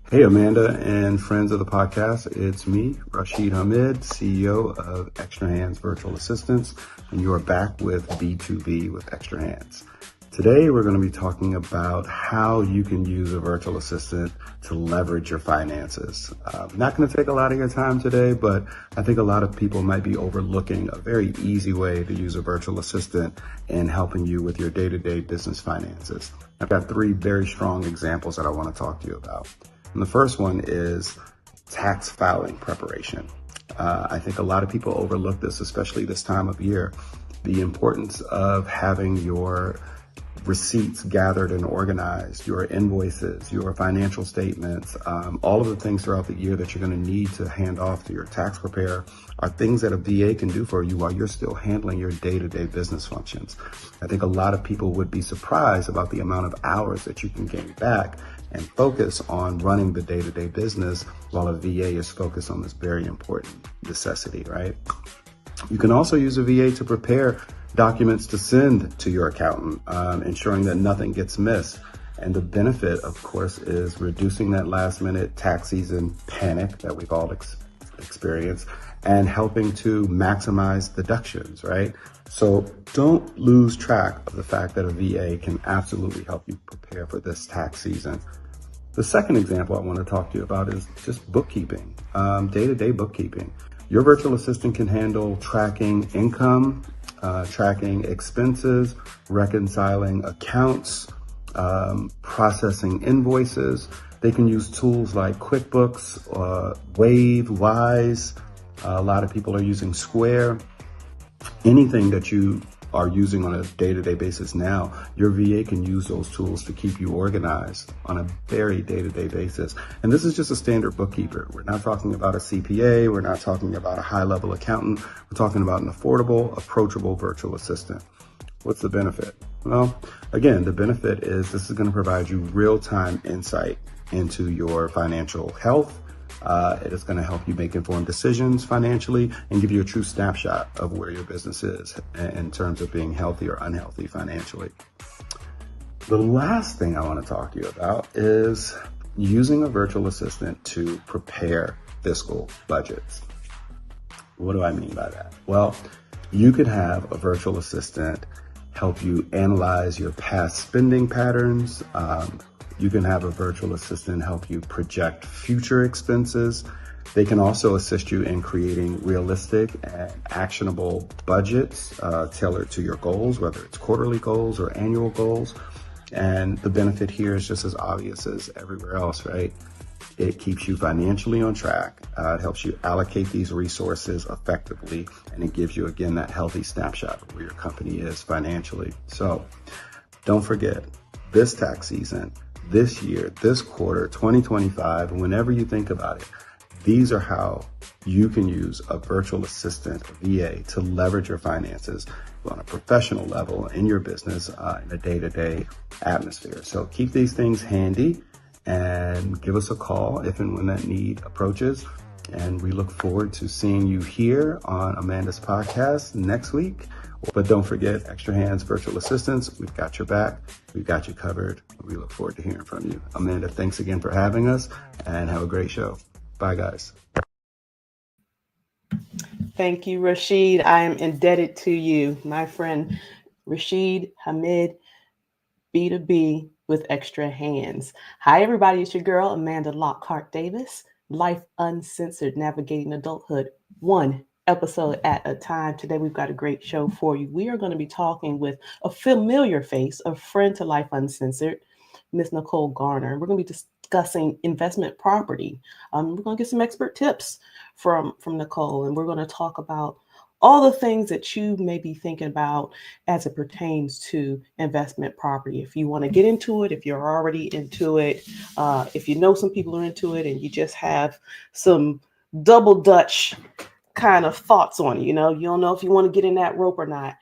Hey, Amanda and friends of the podcast. It's me, Rashid Hamid, CEO of Extra Hands Virtual Assistants, and you are back with B2B with Extra Hands. Today, we're going to be talking about how you can use a virtual assistant to leverage your finances. Not going to take a lot of your time today, but I think a lot of people might be overlooking a very easy way to use a virtual assistant in helping you with your day-to-day business finances. I've got three very strong examples that I want to talk to you about. And the first one is tax filing preparation. I think a lot of people overlook this, especially this time of year, the importance of having your receipts gathered and organized, your invoices, your financial statements, all of the things throughout the year that you're going to need to hand off to your tax preparer are things that a VA can do for you while you're still handling your day-to-day business functions. I think a lot of people would be surprised about the amount of hours that you can gain back and focus on running the day-to-day business while a VA is focused on this very important necessity, right? You can also use a VA to prepare documents to send to your accountant, ensuring that nothing gets missed. And the benefit, of course, is reducing that last minute tax season panic that we've all experienced and helping to maximize deductions, right? So don't lose track of the fact that a VA can absolutely help you prepare for this tax season. The second example I want to talk to you about is just bookkeeping, day-to-day bookkeeping. Your virtual assistant can handle tracking income, tracking expenses, reconciling accounts, processing invoices. They can use tools like QuickBooks, Wave, Wise. A lot of people are using Square. Anything that you are using on a day-to-day basis now, your VA can use those tools to keep you organized on a very day-to-day basis. And this is just a standard bookkeeper. We're not talking about a CPA. We're not talking about a high-level accountant. We're talking about an affordable, approachable virtual assistant. What's the benefit? Well, again, the benefit is this is going to provide you real-time insight into your financial health. It is going to help you make informed decisions financially and give you a true snapshot of where your business is in terms of being healthy or unhealthy financially. The last thing I want to talk to you about is using a virtual assistant to prepare fiscal budgets. What do I mean by that? Well, you could have a virtual assistant help you analyze your past spending patterns. You can have a virtual assistant help you project future expenses. They can also assist you in creating realistic and actionable budgets tailored to your goals, whether it's quarterly goals or annual goals. And the benefit here is just as obvious as everywhere else, right? It keeps you financially on track. It helps you allocate these resources effectively, and it gives you, again, that healthy snapshot of where your company is financially. So don't forget, this tax season, this year, this quarter, 2025, whenever you think about it, these are how you can use a virtual assistant, VA, to leverage your finances on a professional level in your business in a day-to-day atmosphere. So keep these things handy and give us a call if and when that need approaches. And we look forward to seeing you here on Amanda's podcast next week. But don't forget, Extra Hands Virtual Assistants. We've got your back. We've got you covered. We look forward to hearing from you. Amanda, thanks again for having us and have a great show. Bye, guys. Thank you, Rashid. I am indebted to you, my friend Rashid Hamid, B2B with Extra Hands. Hi, everybody. It's your girl, Amanda Lockhart Davis, Life Uncensored, Navigating Adulthood, one episode at a time. Today, we've got a great show for you. We are going to be talking with a familiar face, a friend to Life Uncensored, Miss Nicole Garner. We're going to be discussing investment property. We're going to get some expert tips from Nicole, and we're going to talk about all the things that you may be thinking about as it pertains to investment property. If you want to get into it, if you're already into it, if you know some people are into it and you just have some double Dutch kind of thoughts on it, you don't know if you want to get in that rope or not,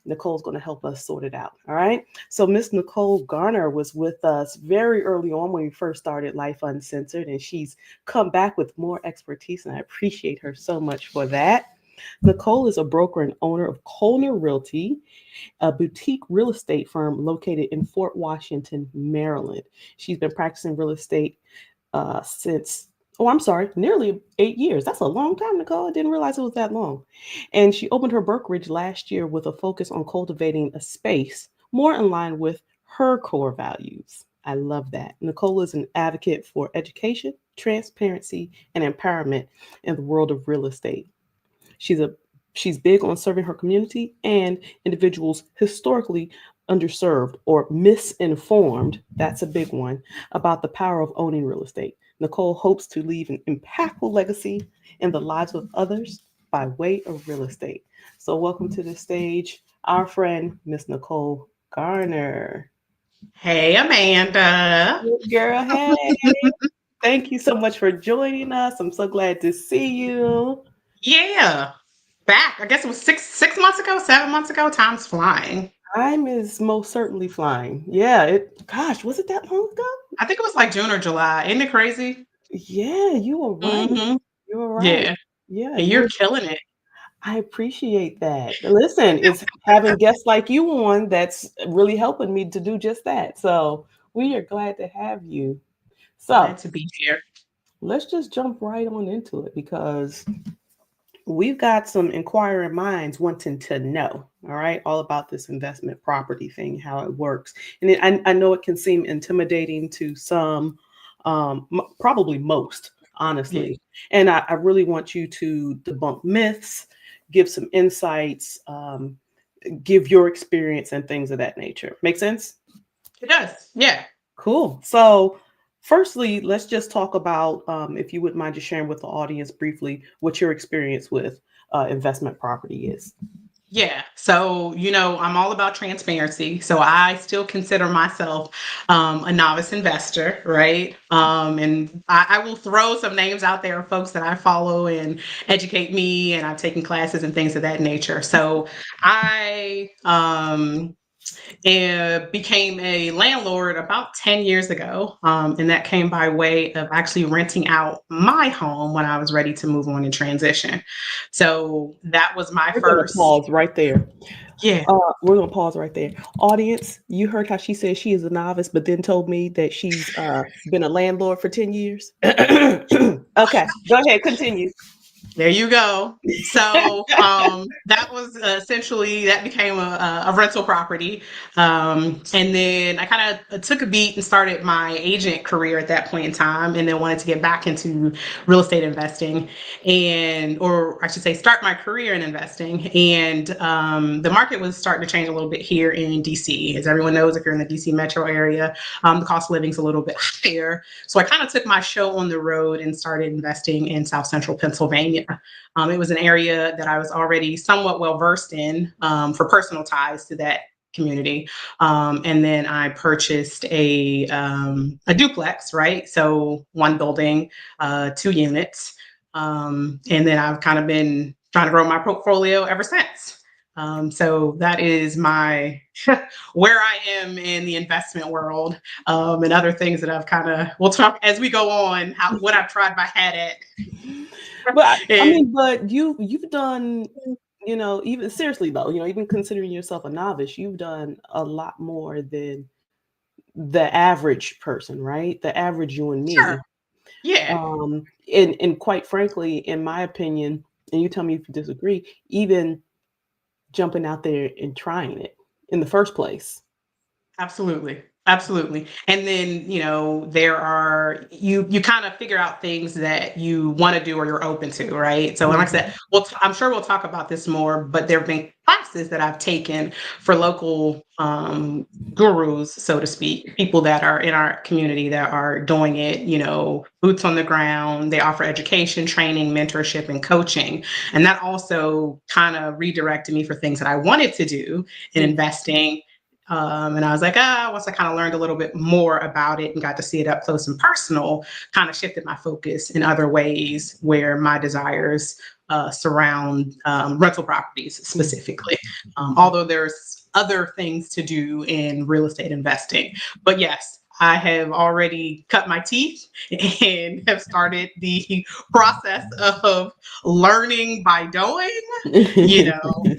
Nicole's going to help us sort it out. All right. So Miss Nicole Garner was with us very early on when we first started Life Uncensored, and she's come back with more expertise, and I appreciate her so much for that. Nicole is a broker and owner of Colner Realty, a boutique real estate firm located in Fort Washington, Maryland. She's been practicing real estate since, oh, I'm sorry, nearly 8 years. That's a long time, Nicole. I didn't realize it was that long. And she opened her brokerage last year with a focus on cultivating a space more in line with her core values. I love that. Nicole is an advocate for education, transparency, and empowerment in the world of real estate. She's a she's big on serving her community and individuals historically underserved or misinformed. That's a big one about the power of owning real estate. Nicole hopes to leave an impactful legacy in the lives of others by way of real estate. So welcome to the stage, our friend, Miss Nicole Garner. Hey, Amanda. Hey, girl, hey. Thank you so much for joining us. I'm so glad to see you. Yeah, back. I guess it was six months ago, 7 months ago. Time's flying. Time is most certainly flying. Yeah, gosh, was it that long ago? I think it was like June or July. Isn't it crazy? Yeah, you were right. Mm-hmm. You were right. Yeah, Yeah, and you're killing it. I appreciate that. Listen, it's having guests like you on that's really helping me to do just that. So we are glad to have you. So Glad to be here. let's just jump right on into it because we've got some inquiring minds wanting to know, all right, all about this investment property thing, how it works. And I know it can seem intimidating to some, probably most, Yeah, honestly. And I really want you to debunk myths, give some insights, give your experience and things of that nature. Make sense? it does. Yeah. Cool. So, firstly, let's just talk about, if you wouldn't mind just sharing with the audience briefly what your experience with investment property is. Yeah. So, I'm all about transparency. So I still consider myself a novice investor, right? And I will throw some names out there of folks that I follow and educate me, and I've taken classes and things of that nature. So I and became a landlord about 10 years ago. And that came by way of actually renting out my home when I was ready to move on and transition. So that was my We're going to first. pause right there. Yeah. We're going to pause right there. Audience, you heard how she said she is a novice, but then told me that she's been a landlord for 10 years. Okay, go ahead, continue. There you go. So that was essentially that became a rental property, and then I kind of took a beat and started my agent career at that point in time, and then wanted to get back into real estate investing, or I should say, start my career in investing. And the market was starting to change a little bit here in DC, as everyone knows. If you're in the DC metro area, the cost of living is a little bit higher. So I kind of took my show on the road and started investing in South Central Pennsylvania. It was an area that I was already somewhat well versed in, for personal ties to that community. And then I purchased a duplex, right? So one building, 2 units. And then I've kind of been trying to grow my portfolio ever since. So that is my where I am in the investment world, and other things that I've we'll talk as we go on, what I've tried my hat at. But I And mean, but you've done, even seriously though, even considering yourself a novice, you've done a lot more than the average person, right? The average you and me. sure, yeah, And quite frankly, in my opinion, and you tell me if you disagree, even jumping out there and trying it in the first place. absolutely. Absolutely. And then, there are you kind of figure out things that you want to do or you're open to, right? So, and like I Mhm. said, well, I'm sure we'll talk about this more, but there have been classes that I've taken for local gurus, so to speak, people that are in our community that are doing it, boots on the ground. They offer education, training, mentorship, and coaching. And that also kind of redirected me for things that I wanted to do in Mhm. investing. And I was like, once I kind of learned a little bit more about it and got to see it up close and personal, kind of shifted my focus in other ways where my desires surround rental properties specifically. Although there's other things to do in real estate investing. But yes, I have already cut my teeth and have started the process of learning by doing, you know,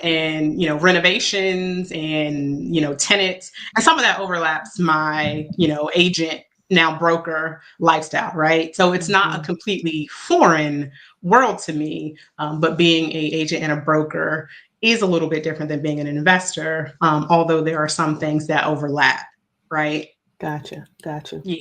and renovations and tenants, and some of that overlaps my agent now broker lifestyle, right? So it's not a completely foreign world to me, but being an agent and a broker is a little bit different than being an investor, although there are some things that overlap, right? Gotcha. Yeah.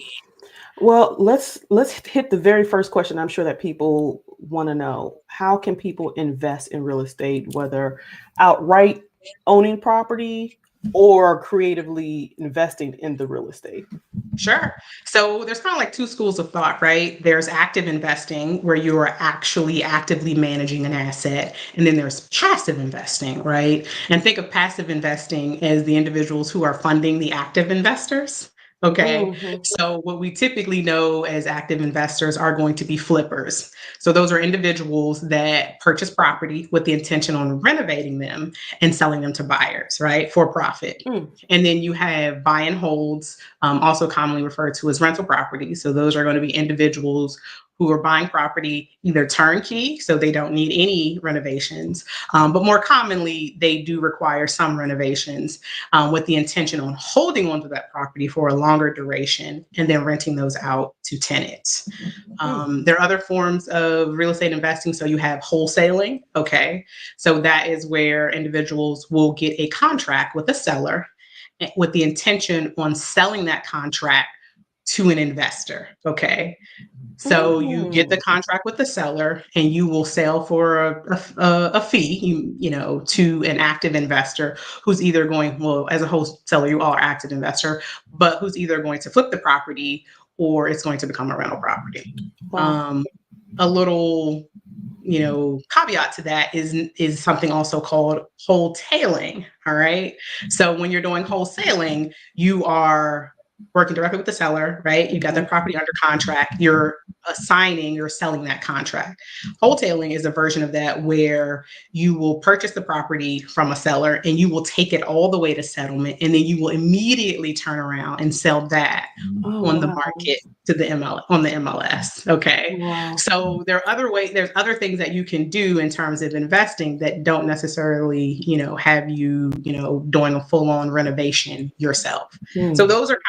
Well, let's hit the very first question. I'm sure that people want to know: how can people invest in real estate, whether outright owning property or creatively investing in the real estate? Sure. So there's kind of like two schools of thought, right? There's active investing, where you are actually actively managing an asset. And then there's passive investing, right? And think of passive investing as the individuals who are funding the active investors. Okay. Mm-hmm. So what we typically know as active investors are going to be flippers. So those are individuals that purchase property with the intention on renovating them and selling them to buyers, right? For profit. Mm. And then you have buy and holds, also commonly referred to as rental property. So those are going to be individuals who are buying property either turnkey, so they don't need any renovations, but more commonly, they do require some renovations, with the intention on holding onto that property for a longer duration and then renting those out to tenants. There are other forms of real estate investing. So you have wholesaling. Okay. So that is where individuals will get a contract with a seller with the intention on selling that contract to an investor. Okay. So you get the contract with the seller and you will sell for a fee, to an active investor who's either going, well, as a wholesaler, you are active investor, but who's either going to flip the property or it's going to become a rental property. Wow. A little, caveat to that is something also called wholetailing. All right. So when you're doing wholesaling, you are working directly with the seller, right? You got the property under contract. You're selling that contract. Wholetailing is a version of that where you will purchase the property from a seller and you will take it all the way to settlement. And then you will immediately turn around and sell that on the market to the on the MLS. Okay. Wow. So there are other ways, there's other things that you can do in terms of investing that don't necessarily, have you, doing a full-on renovation yourself. So those are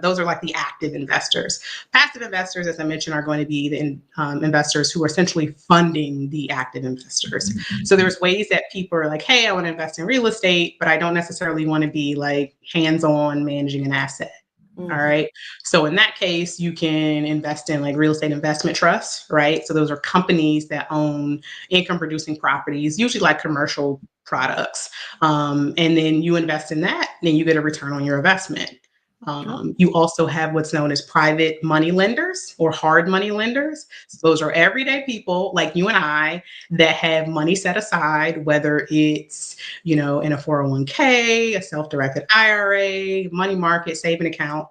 those are like the active investors. Passive investors, as I mentioned, are going to be the investors who are essentially funding the active investors. So there's ways that people are like, hey, I want to invest in real estate, but I don't necessarily want to be like hands-on managing an asset. All right. So in that case, you can invest in like real estate investment trusts, right? So those are companies that own income producing properties, usually like commercial products. And then you invest in that, then you get a return on your investment. You also have what's known as private money lenders or hard money lenders. So those are everyday people like you and I that have money set aside, whether it's, in a 401k, a self-directed IRA, money market, saving account.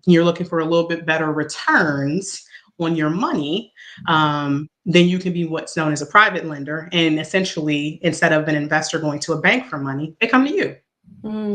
You're looking for a little bit better returns on your money. Then you can be what's known as a private lender. And essentially, instead of an investor going to a bank for money, they come to you.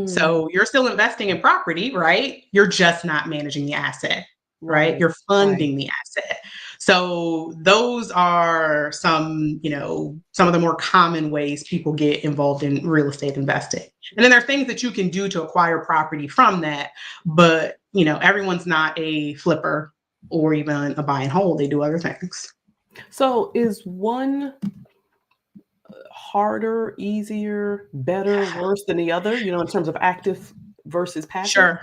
So you're still investing in property, right? You're just not managing the asset, right? You're funding the asset. So those are some of the more common ways people get involved in real estate investing. And then there are things that you can do to acquire property from that, but everyone's not a flipper or even a buy and hold. They do other things. So is one harder, easier, better, worse than the other, in terms of active versus passive? Sure.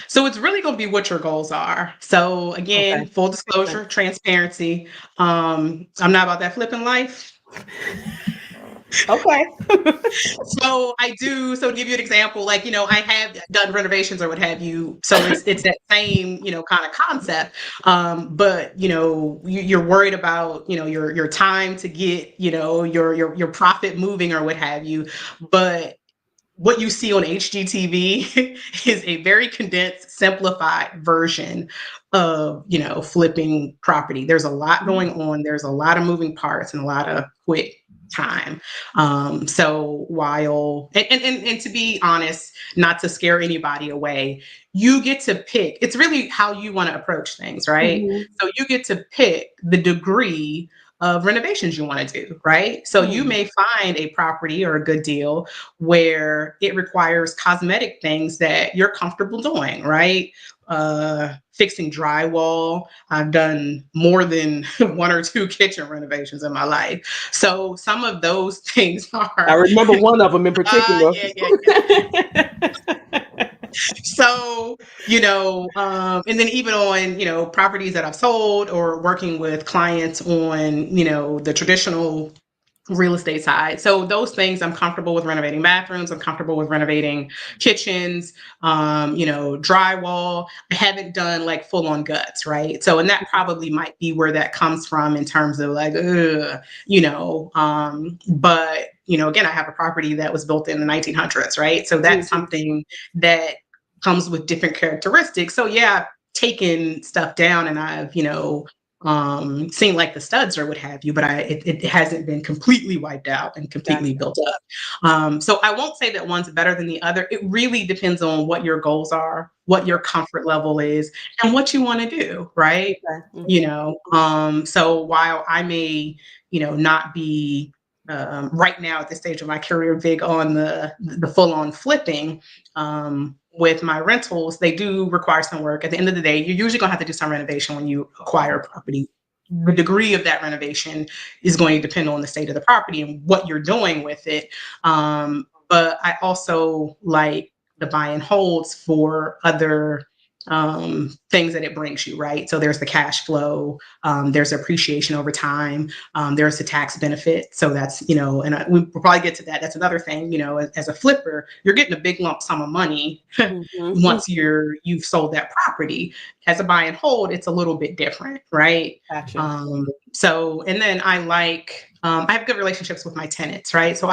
So it's really going to be what your goals are. So again, full disclosure, transparency. I'm not about that flipping life. Okay. So I do. So to give you an example, like, I have done renovations or what have you. So it's that same, kind of concept. But, you're worried about, your time to get, your profit moving or what have you. But what you see on HGTV is a very condensed, simplified version of, flipping property. There's a lot going on. There's a lot of moving parts and a lot of quick time. So while, and to be honest, not to scare anybody away, you get to pick. It's really how you want to approach things, right? So you get to pick the degree of renovations you want to do, right? So you may find a property or a good deal where it requires cosmetic things that you're comfortable doing, right? Fixing drywall. I've done more than one or two kitchen renovations in my life. So some of those things are. I remember one of them in particular. Yeah. So, and then even on, properties that I've sold or working with clients on, the traditional real estate side. So those things, I'm comfortable with renovating bathrooms. I'm comfortable with renovating kitchens, drywall. I haven't done like full on guts, right? So, and that probably might be where that comes from in terms of like, but again, I have a property that was built in the 1900s, right? So that's something that comes with different characteristics. So yeah, I've taken stuff down and I've, seeing like the studs or what have you, but it hasn't been completely wiped out and completely built up. So I won't say that one's better than the other. It really depends on what your goals are, what your comfort level is, and what you want to do, right? So while I may, not be right now at this stage of my career big on the full on flipping, with my rentals, they do require some work. At the end of the day, you're usually going to have to do some renovation when you acquire a property. The degree of that renovation is going to depend on the state of the property and what you're doing with it. But I also like the buy and holds for other things that it brings you, right? So there's the cash flow, there's appreciation over time, there's the tax benefit. So that's, and we'll probably get to that. That's another thing, as a flipper, you're getting a big lump sum of money once you've sold that property. As a buy and hold, it's a little bit different, right? Gotcha. So, and then I have good relationships with my tenants, right? So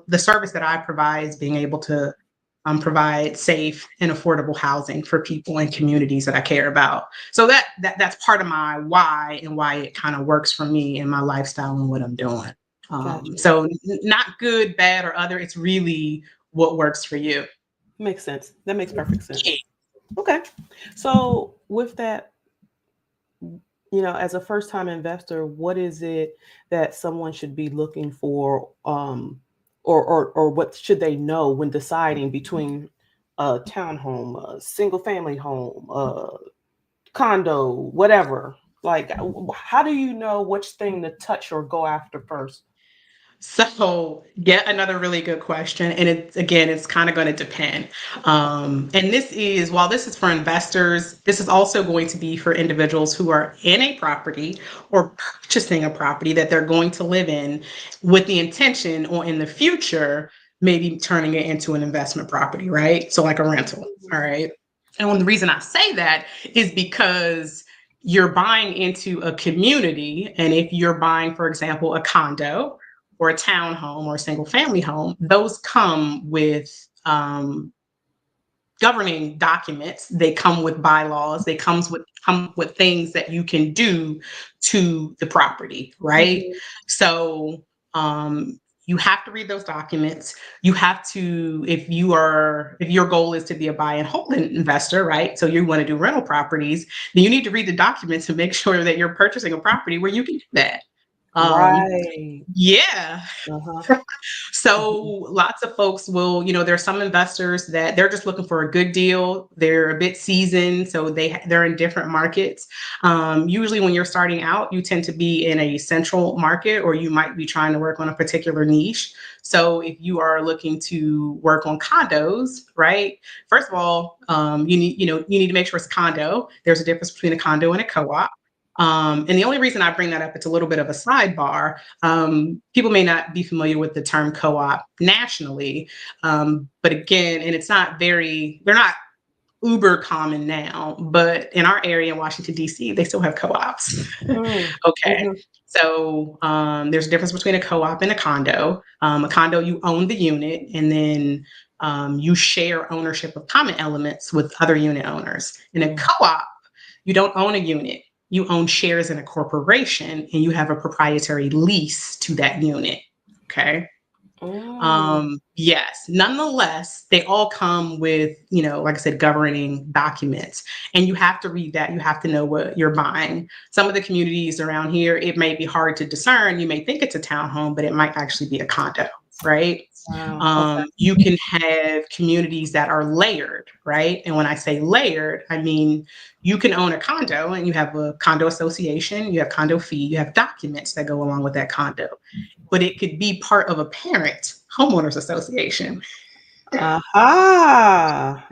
the service that I provide is being able to provide safe and affordable housing for people and communities that I care about. So that's part of my why and why it kind of works for me in my lifestyle and what I'm doing. Gotcha. So not good, bad, or other. It's really what works for you. Makes sense. That makes perfect sense. Okay. So with that, as a first-time investor, what is it that someone should be looking for, or what should they know when deciding between a townhome, a single-family home, a condo, whatever? Like, how do you know which thing to touch or go after first? So, yet another really good question. And it's kind of going to depend. And while this is for investors, this is also going to be for individuals who are in a property or purchasing a property that they're going to live in with the intention or in the future, maybe turning it into an investment property, right? So like a rental. All right. And the reason I say that is because you're buying into a community. And if you're buying, for example, a condo, or a townhome or a single family home, those come with governing documents. They come with bylaws. They come with things that you can do to the property, right? So you have to read those documents. You have to, if your goal is to be a buy and hold investor, right? So you want to do rental properties, then you need to read the documents to make sure that you're purchasing a property where you can do that. Right. Yeah. So lots of folks will, there's some investors that they're just looking for a good deal. They're a bit seasoned, so they're in different markets. Usually when you're starting out, you tend to be in a central market, or you might be trying to work on a particular niche. So if you are looking to work on condos, right? First of all, you need to make sure it's a condo. There's a difference between a condo and a co-op. And the only reason I bring that up, it's a little bit of a sidebar. People may not be familiar with the term co-op nationally, but again, and they're not uber common now, but in our area in Washington, D.C., they still have co-ops. Okay. So there's a difference between a co-op and a condo. A condo, you own the unit, and then you share ownership of common elements with other unit owners. In a co-op, you don't own a unit. You own shares in a corporation, and you have a proprietary lease to that unit. Okay. Yes, nonetheless, they all come with, like I said, governing documents, and you have to read that. You have to know what you're buying. Some of the communities around here, it may be hard to discern. You may think it's a townhome, but it might actually be a condo, right? Wow. Okay. You can have communities that are layered, right? And when I say layered, I mean you can own a condo and you have a condo association, you have condo fee, you have documents that go along with that condo, but it could be part of a parent homeowners association. Aha.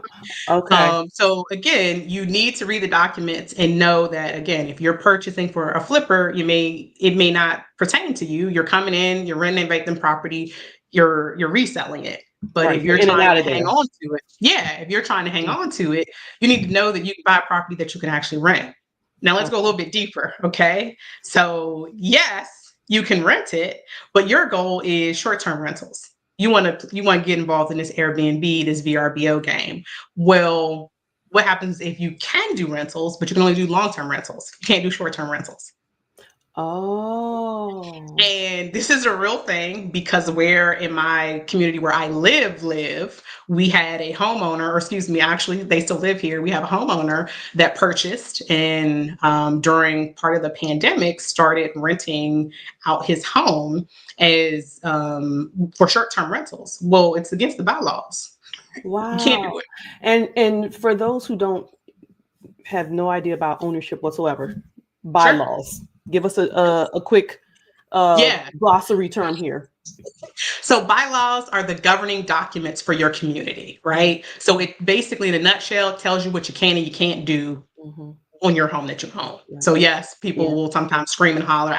Okay. So again, you need to read the documents and know that, again, if you're purchasing for a flipper, it may not pertain to you. You're coming in, you're renting a vacant property, you're reselling it. But Right. if You're you're in and trying out to of hang there. on to it, if you're trying to hang on to it, you need to know that you can buy a property that you can actually rent. Now let's go a little bit deeper. Okay. So yes, you can rent it, but your goal is short-term rentals. You want to get involved in this Airbnb, this VRBO game. Well, what happens if you can do rentals, but you can only do long-term rentals? You can't do short-term rentals. Oh. And this is a real thing because where in my community where I live, we had a homeowner, or excuse me, actually, they still live here. We have a homeowner that purchased and during part of the pandemic started renting out his home as for short-term rentals. Well, it's against the bylaws. Wow. You can't do it. And for those who don't have no idea about ownership whatsoever, bylaws. Sure. Give us a quick glossary term here. So bylaws are the governing documents for your community, right? So it basically, in a nutshell, tells you what you can and you can't do on your home that you own. Yeah. So yes, people will sometimes scream and holler,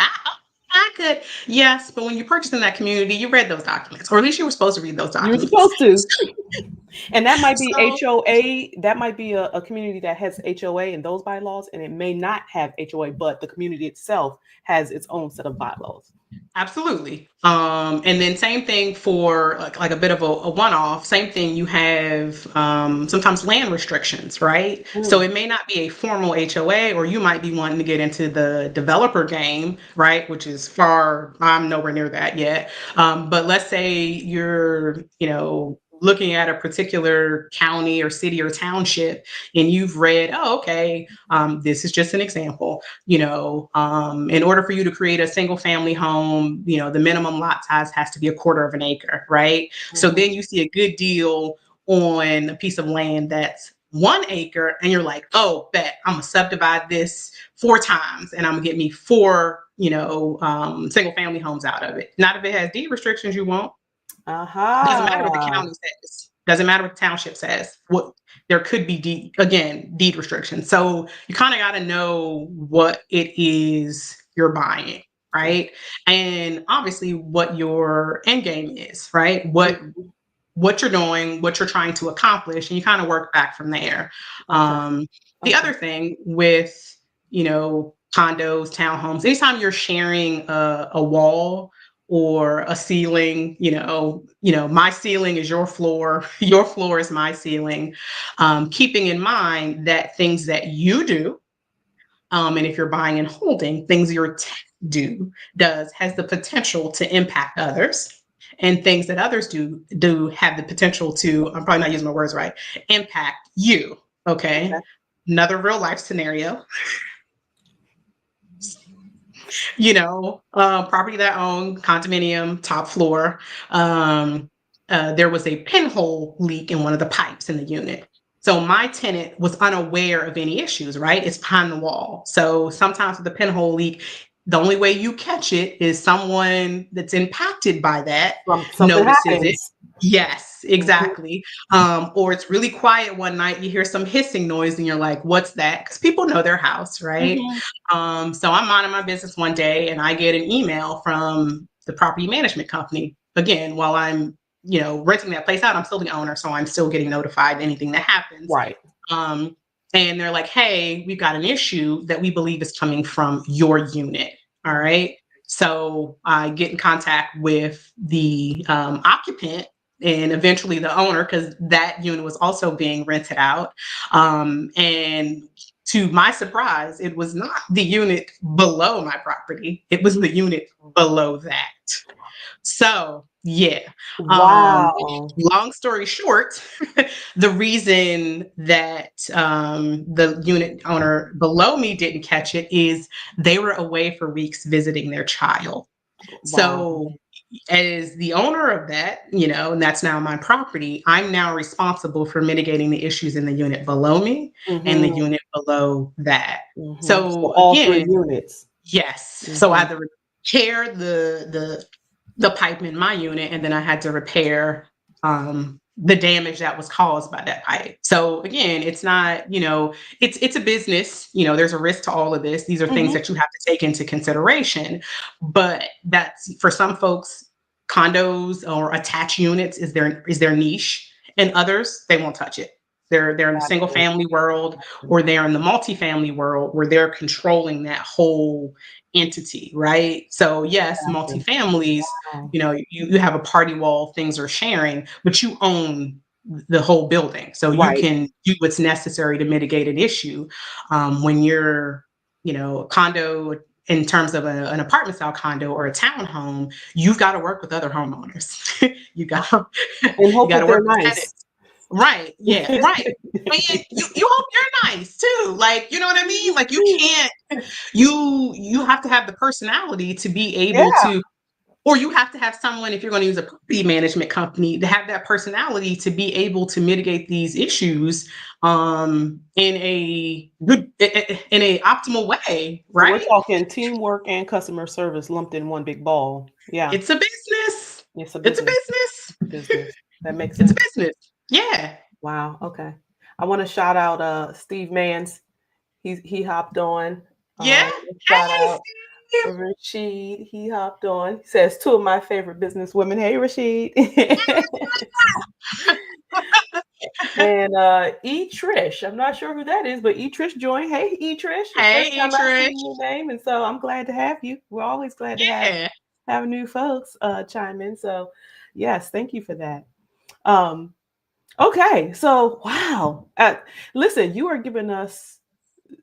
I could. Yes, but when you purchased in that community, you read those documents, or at least you were supposed to read those documents. You were supposed to. And that might be HOA. That might be a community that has HOA and those bylaws, and it may not have HOA, but the community itself has its own set of bylaws. Absolutely. And then same thing for like a bit of a one-off. Same thing, you have sometimes land restrictions, right? So it may not be a formal HOA, or you might be wanting to get into the developer game, right? Which is I'm nowhere near that yet. But let's say you're, looking at a particular county or city or township, and you've read, this is just an example, in order for you to create a single family home, the minimum lot size has to be 1/4 of an acre, right? So then you see a good deal on a piece of land that's 1 acre, and you're like, oh, bet I'm gonna subdivide this 4 times and I'm gonna get me 4, single family homes out of it. Not if it has deed restrictions, you won't. Doesn't matter what the county says. Doesn't matter what the township says. There could be deed restrictions. So you kind of got to know what it is you're buying, right? And obviously what your end game is, right? What you're doing, what you're trying to accomplish, and you kind of work back from there. The other thing with, condos, townhomes, anytime you're sharing a wall or a ceiling, my ceiling is your floor is my ceiling. Keeping in mind that things that you do, and if you're buying and holding, things your tenant has the potential to impact others, and things that others do have the potential to, I'm probably not using my words right, impact you. Okay. Another real life scenario. Property that I own, condominium, top floor. There was a pinhole leak in one of the pipes in the unit. So my tenant was unaware of any issues, right? It's behind the wall. So sometimes with the pinhole leak, the only way you catch it is someone that's impacted by that notices it. Yes, exactly. Or it's really quiet one night, you hear some hissing noise and you're like, what's that? Because people know their house, right? So I'm minding my business one day and I get an email from the property management company. Again, while I'm, renting that place out, I'm still the owner, so I'm still getting notified anything that happens. Right. And they're like, hey, we've got an issue that we believe is coming from your unit. All right. So I get in contact with the occupant and eventually the owner, because that unit was also being rented out. And to my surprise, it was not the unit below my property. It was the unit below that. So yeah. Wow. Long story short, the reason that the unit owner below me didn't catch it is they were away for weeks visiting their child. So as the owner of that, and that's now my property, I'm now responsible for mitigating the issues in the unit below me and the unit below that. So all three again, units. yes. So I had to repair the pipe in my unit, and then I had to repair the damage that was caused by that pipe. So again, it's not, it's a business, there's a risk to all of this. These are things that you have to take into consideration. But that's, for some folks, condos or attached units is their niche, and others, they won't touch it. They're in the single family world, or they're in the multifamily world where they're controlling that whole entity, right? So yes, multifamilies, you have a party wall, things are sharing, but you own the whole building. So you can do what's necessary to mitigate an issue. When you're, condo, in terms of an apartment style condo or a townhome, you've got to work with other homeowners. you got to work with tenants. Right. Yeah. Right. And you hope you're nice too. Like, you know what I mean? Like, you can't, you have to have the personality to be able to, or you have to have someone, if you're going to use a property management company, to have that personality to be able to mitigate these issues in a good, in a optimal way. Right. So we're talking teamwork and customer service lumped in one big ball. Yeah. It's a business. It's a business. That makes sense. It's a business. Yeah. Wow. Okay. I want to shout out Steve Mans. He hopped on. Yeah. Shout out Rashid. He hopped on. He says, two of my favorite business women. Hey, Rashid. And E Trish. I'm not sure who that is, but E Trish joined. Hey, E Trish. Hey, E Trish. Your name, and so I'm glad to have you. We're always glad to have new folks chime in. So yes, thank you for that. Okay, so wow. Listen, you are giving us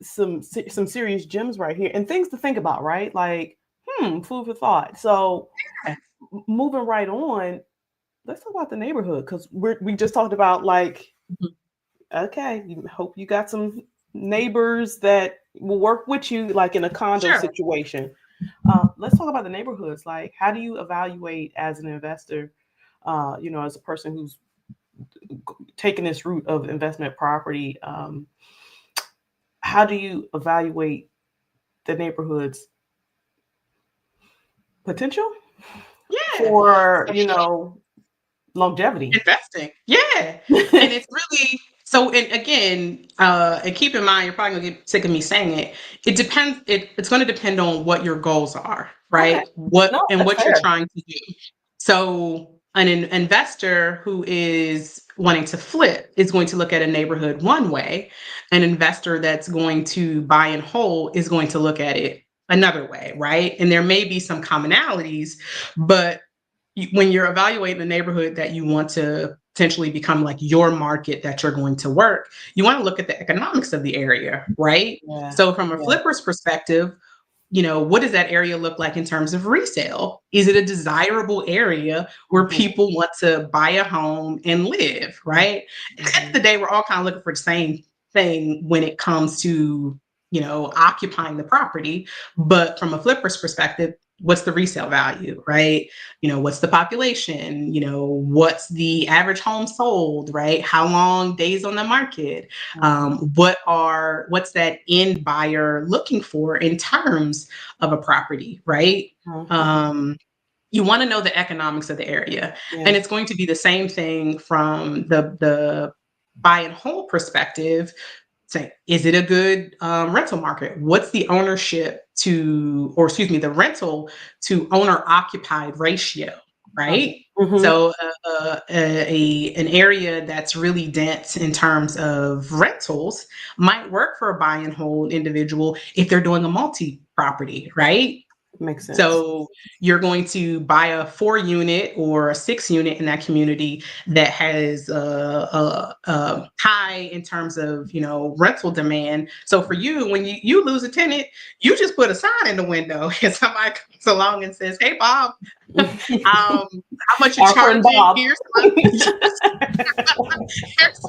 some serious gems right here and things to think about, right? Like, food for thought. So moving right on, let's talk about the neighborhood, because we just talked about, like, okay, you hope you got some neighbors that will work with you, like in a condo situation. Let's talk about the neighborhoods. Like, how do you evaluate as an investor, as a person who's taking this route of investment property? How do you evaluate the neighborhood's potential for, longevity? Investing. Yeah. And it's really, so, and again, and keep in mind, you're probably gonna get sick of me saying it. It depends. It's going to depend on what your goals are, right? Okay. What you're trying to do. So an investor who is wanting to flip is going to look at a neighborhood one way. An investor that's going to buy and hold is going to look at it another way, right? And there may be some commonalities, but when you're evaluating the neighborhood that you want to potentially become like your market that you're going to work, you want to look at the economics of the area, right? Yeah. So from a flipper's perspective, what does that area look like in terms of resale? Is it a desirable area where people want to buy a home and live, right? At the end of the day, we're all kind of looking for the same thing when it comes to, occupying the property. But from a flipper's perspective, what's the resale value, right? What's the population? What's the average home sold, right? How long days on the market? What's that end buyer looking for in terms of a property, right? You want to know the economics of the area. Yeah. And it's going to be the same thing from the buy and hold perspective. Say, is it a good rental market? What's the the rental to owner occupied ratio, right? So an area that's really dense in terms of rentals might work for a buy and hold individual if they're doing a multi-property, right? Makes sense. So you're going to buy a 4-unit or a 6-unit in that community that has a high in terms of, rental demand. So for you, when you lose a tenant, you just put a sign in the window and somebody comes along and says, "Hey, Bob, how much you Our friend charging? Bob. Here's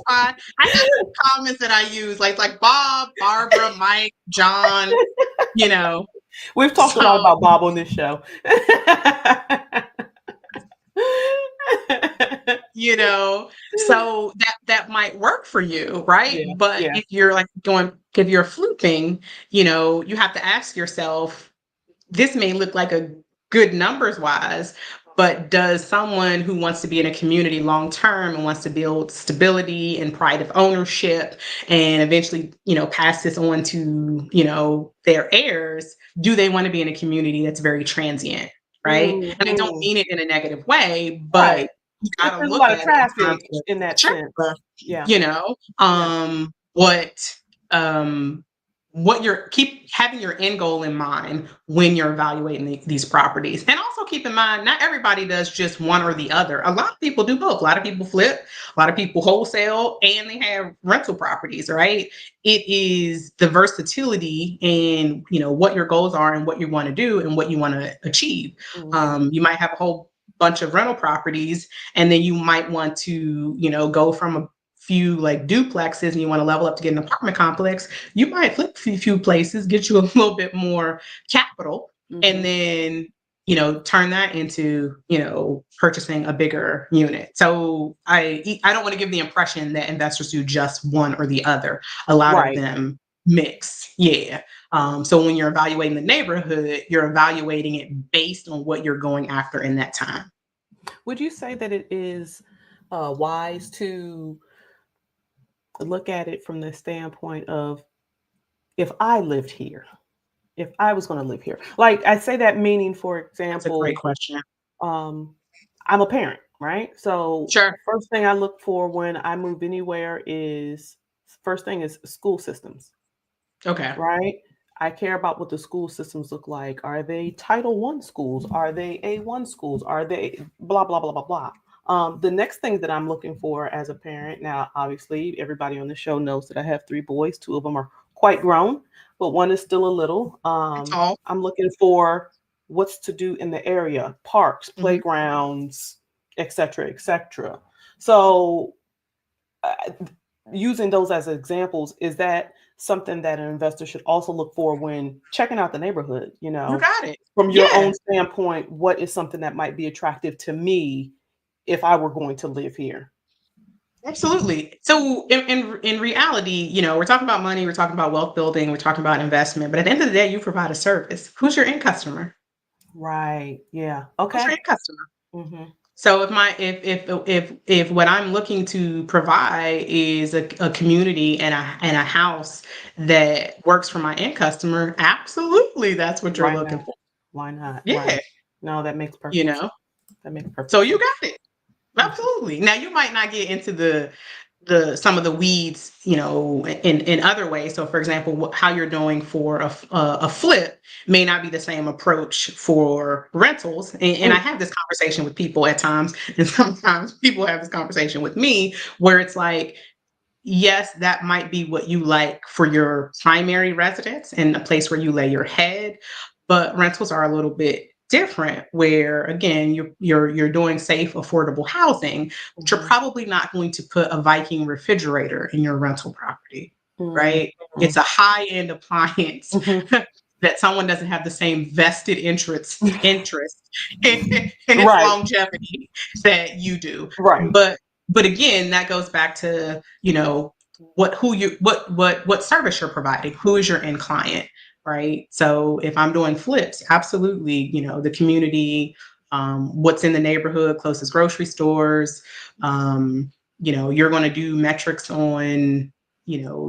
my. I have comments that I use like Bob, Barbara, Mike, John. We've talked a lot about Bob on this show. So that might work for you, right? Yeah, But yeah. if you're if you're flooping, you have to ask yourself, this may look like a good numbers wise, but does someone who wants to be in a community long term and wants to build stability and pride of ownership and eventually, pass this on to, their heirs, do they want to be in a community that's very transient, right? Mm-hmm. And I don't mean it in a negative way, Right. but you If gotta there's a look lot of at it in terms traffic of in that check, sense. Yeah. what what keep having your end goal in mind when you're evaluating these properties. And also keep in mind, not everybody does just one or the other. A lot of people do both. A lot of people flip, a lot of people wholesale, and they have rental properties, right? It is the versatility in, what your goals are and what you want to do and what you want to achieve. Mm-hmm. You might have a whole bunch of rental properties, and then you might want to, go from a few like duplexes and you want to level up to get an apartment complex. You might flip a few places, get you a little bit more capital, and then turn that into purchasing a bigger unit. So I don't want to give the impression that investors do just one or the other. A lot of them mix. So when you're evaluating the neighborhood, you're evaluating it based on what you're going after in that time. Would you say that it is wise to look at it from the standpoint of, if I lived here, if I was going to live here? Like, I say that meaning, for That's a example, great question. I'm a parent, right? So Sure. first thing I look for when I move anywhere is, first thing is school systems, Okay. right? I care about what the school systems look like. Are they Title I schools? Are they A1 schools? Are they blah, blah, blah, blah, blah. The next thing that I'm looking for as a parent, now, obviously, everybody on the show knows that I have 3 boys. 2 of them are quite grown, but one is still a little. I'm looking for what's to do in the area, parks, playgrounds, et cetera, et cetera. So using those as examples, is that something that an investor should also look for when checking out the neighborhood? You got it. From your own standpoint, what is something that might be attractive to me if I were going to live here? Absolutely. So in reality, we're talking about money, we're talking about wealth building, we're talking about investment, but at the end of the day, you provide a service. Who's your end customer? Right. Yeah. Who's your Okay. end customer? Mm-hmm. So if what I'm looking to provide is a community and a house that works for my end customer, absolutely, that's what you're Why looking not? for. Why not? Yeah. Right. No, that makes perfect sense. That makes perfect So sense. you got it. Absolutely. Now you might not get into the some of the weeds, in other ways. So, for example, how you're doing for a flip may not be the same approach for rentals. And I have this conversation with people at times, and sometimes people have this conversation with me where it's like, yes, that might be what you like for your primary residence and a place where you lay your head, but rentals are a little bit different, where again you're doing safe, affordable housing, but you're probably not going to put a Viking refrigerator in your rental property, right? It's a high-end appliance that someone doesn't have the same vested interest in its longevity that you do. Right. But again, that goes back to, what service you're providing, who is your end client, right? So if I'm doing flips, absolutely, the community, what's in the neighborhood, closest grocery stores, you're going to do metrics on,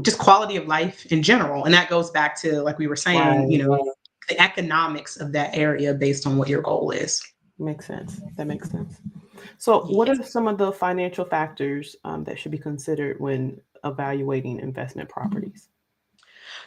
just quality of life in general. And that goes back to, like we were saying, the economics of that area based on what your goal is. Makes sense. That makes sense. So what are some of the financial factors that should be considered when evaluating investment properties?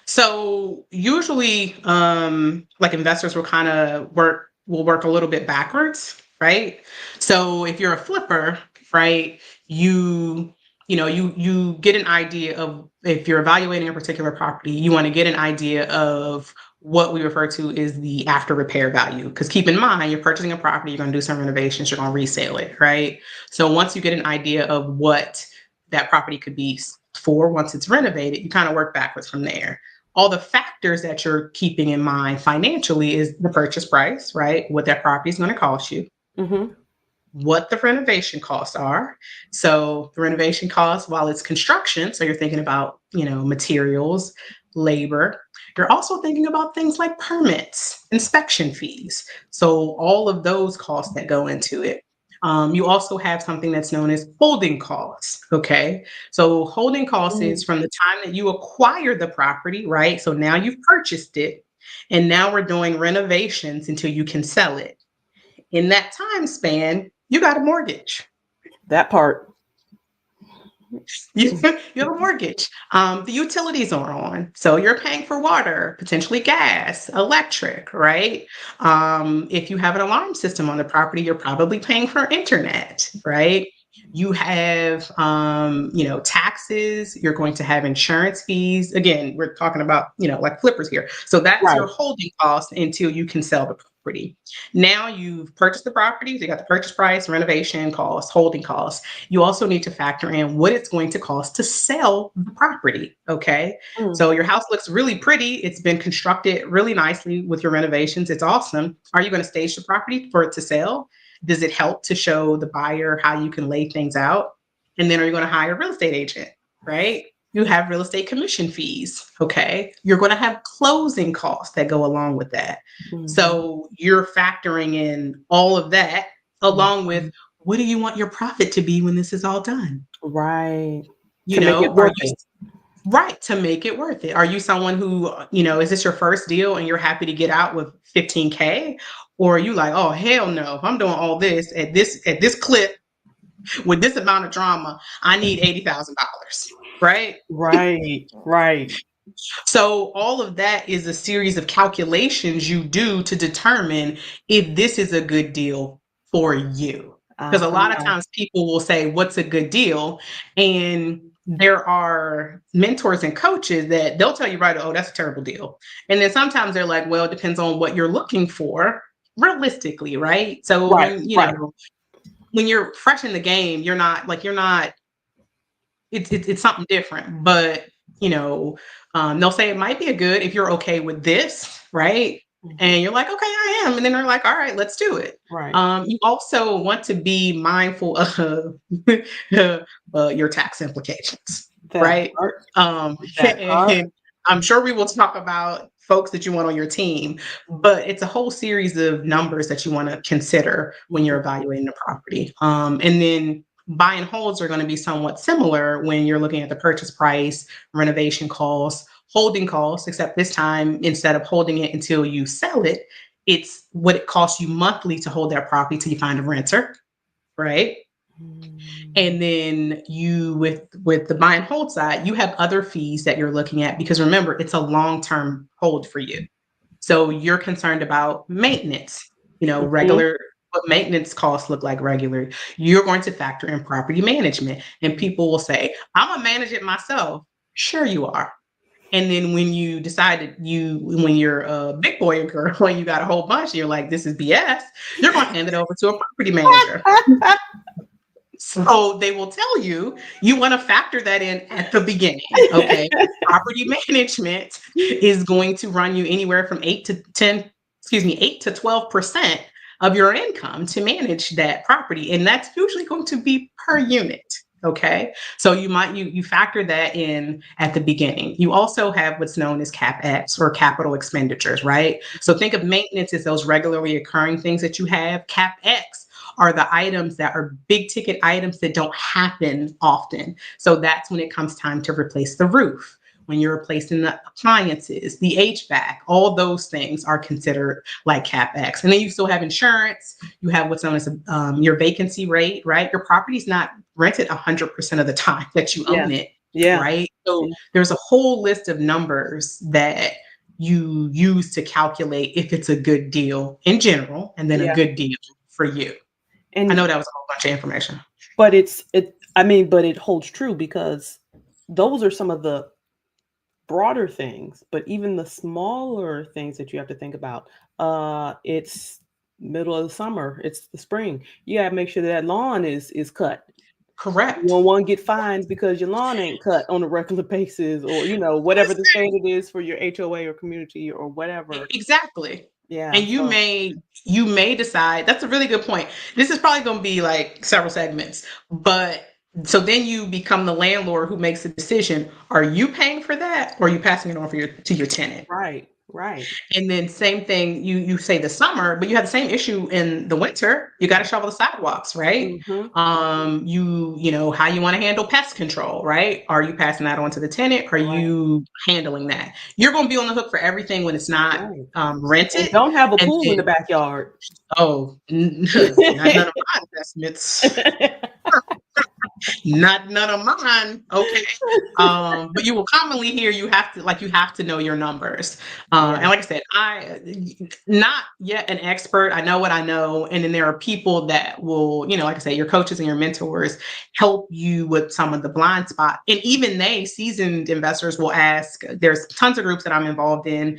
So usually, like investors will kind of work a little bit backwards, right? So if you're a flipper, right, you get an idea of, if you're evaluating a particular property, you want to get an idea of what we refer to as the after repair value. Because keep in mind, you're purchasing a property, you're going to do some renovations, you're going to resale it, right? So once you get an idea of what that property could be for once it's renovated, you kind of work backwards from there. All the factors that you're keeping in mind financially is the purchase price, right? What that property is going to cost you, Mm-hmm. what the renovation costs are. So the renovation costs while it's construction, so you're thinking about, materials, labor. You're also thinking about things like permits, inspection fees. So all of those costs that go into it. You also have something that's known as holding costs. Okay. So holding costs is from the time that you acquire the property, right? So now you've purchased it, and now we're doing renovations until you can sell it. In that time span, you got a mortgage. That part. You have a mortgage. The utilities are on. So you're paying for water, potentially gas, electric, right? If you have an alarm system on the property, you're probably paying for internet, right? You have, taxes. You're going to have insurance fees. Again, we're talking about, like flippers here. So that's your Right. holding cost until you can sell the property. Now you've purchased the property. So you got the purchase price, renovation costs, holding costs. You also need to factor in what it's going to cost to sell the property. Okay. So your house looks really pretty. It's been constructed really nicely with your renovations. It's awesome. Are you going to stage the property for it to sell? Does it help to show the buyer how you can lay things out? And then are you going to hire a real estate agent? Right. You have real estate commission fees. Okay. You're going to have closing costs that go along with that. Mm-hmm. So you're factoring in all of that along with, what do you want your profit to be when this is all done? Right. You To make it know, worth it. right, to make it worth it. Are you someone who, is this your first deal and you're happy to get out with 15K? Or are you like, oh, hell no, if I'm doing all this at this clip with this amount of drama, I need $80,000, right? Right. Right. So all of that is a series of calculations you do to determine if this is a good deal for you. Because a lot of times people will say, what's a good deal? And there are mentors and coaches that they'll tell you right, oh, that's a terrible deal. And then sometimes they're like, well, it depends on what you're looking for realistically, right? So Right. when you're fresh in the game, it's something different. But they'll say it might be a good if you're okay with this, right? And you're like, okay, I am. And then they're like, all right, let's do it. Right. You also want to be mindful of your tax implications, That right? part. And I'm sure we will talk about folks that you want on your team, but it's a whole series of numbers that you want to consider when you're evaluating the property. And then buy and holds are going to be somewhat similar when you're looking at the purchase price, renovation costs, holding costs, except this time, instead of holding it until you sell it, it's what it costs you monthly to hold that property till you find a renter, right? And then with the buy and hold side, you have other fees that you're looking at, because remember, it's a long-term hold for you. So you're concerned about maintenance, regular, what maintenance costs look like regular. You're going to factor in property management, and people will say, I'm gonna manage it myself. Sure you are. And then when you decide when you're a big boy or girl, when you got a whole bunch, you're like, this is BS, you're going to hand it over to a property manager. So they will tell you want to factor that in at the beginning. Okay. Property management is going to run you anywhere from 8 to 12% of your income to manage that property. And that's usually going to be per unit. Okay. So you factor that in at the beginning. You also have what's known as CapEx, or capital expenditures, right? So think of maintenance as those regularly occurring things that you have. CapEx are the items that are big ticket items that don't happen often. So that's when it comes time to replace the roof, when you're replacing the appliances, the HVAC, all those things are considered like CapEx. And then you still have insurance. You have what's known as your vacancy rate, right? Your property's not rented 100% of the time that you own it. Yeah. right? So there's a whole list of numbers that you use to calculate if it's a good deal in general, and then a good deal for you. I know And that was a whole bunch of information. but but it holds true because those are some of the broader things, but even the smaller things that you have to think about. It's middle of the summer, it's the spring. You gotta make sure that lawn is cut. You Correct. don't want to get fined because your lawn ain't cut on a regular basis, or whatever the Listen, standard is for your HOA or community or whatever. exactly. Yeah. And you may decide, that's a really good point. This is probably going to be like several segments, but so then you become the landlord who makes the decision. Are you paying for that, or are you passing it on to your tenant? Right. Right. And then same thing, you say the summer, but you have the same issue in the winter. You got to shovel the sidewalks, right? Mm-hmm. You know how you want to handle pest control, right? Are you passing that on to the tenant? Are Right. you handling that? You're going to be on the hook for everything when it's not Right. rented. And don't have a And pool in the then, backyard. not none of my investments. Not none of mine. Okay. But you will commonly hear you have to know your numbers. And like I said, I not yet an expert. I know what I know. And then there are people that will, like I said, your coaches and your mentors help you with some of the blind spot. And even seasoned investors will ask, there's tons of groups that I'm involved in,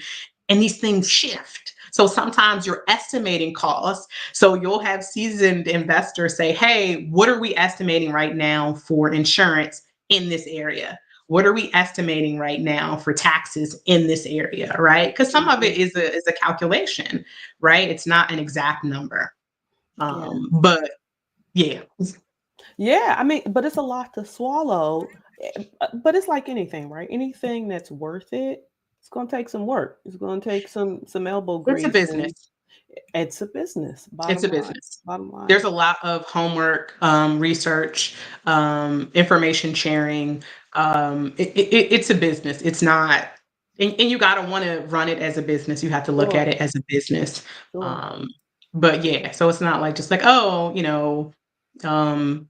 and these things shift. So sometimes you're estimating costs. So you'll have seasoned investors say, hey, what are we estimating right now for insurance in this area? What are we estimating right now for taxes in this area, right? Because some of it is a calculation, right? It's not an exact number. But yeah. Yeah, I mean, but it's a lot to swallow. But it's like anything, right? Anything that's worth it, it's going to take some work. It's going to take some elbow It's a grease. And business. it's a business. It's a Bottom line. business. Bottom line. There's a lot of homework, research, information sharing. It's a business. It's not, and you got to want to run it as a business. You have to look Sure. at it as a business. Sure. But yeah, so it's not like just like, oh, I'm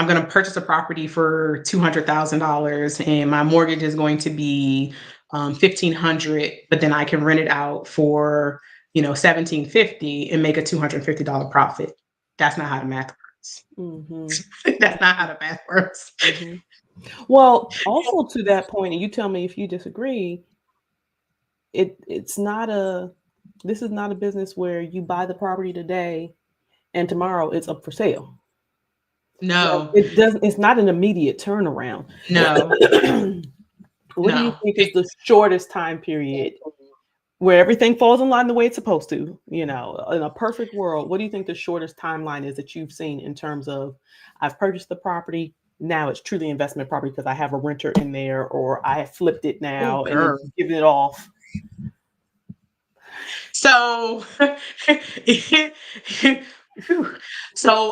going to purchase a property for $200,000 and my mortgage is going to be $1,500, but then I can rent it out for $1,750 and make a $250 profit. That's not how the math works. Mm-hmm. That's not how the math works. Mm-hmm. Well, also to that point, and you tell me if you disagree, this is not a business where you buy the property today and tomorrow it's up for sale. No. It's not an immediate turnaround. No. What do you think is the shortest time period where everything falls in line the way it's supposed to? In a perfect world, what do you think the shortest timeline is that you've seen in terms of, I've purchased the property, now it's truly investment property because I have a renter in there, or I have flipped it now and given it off? So,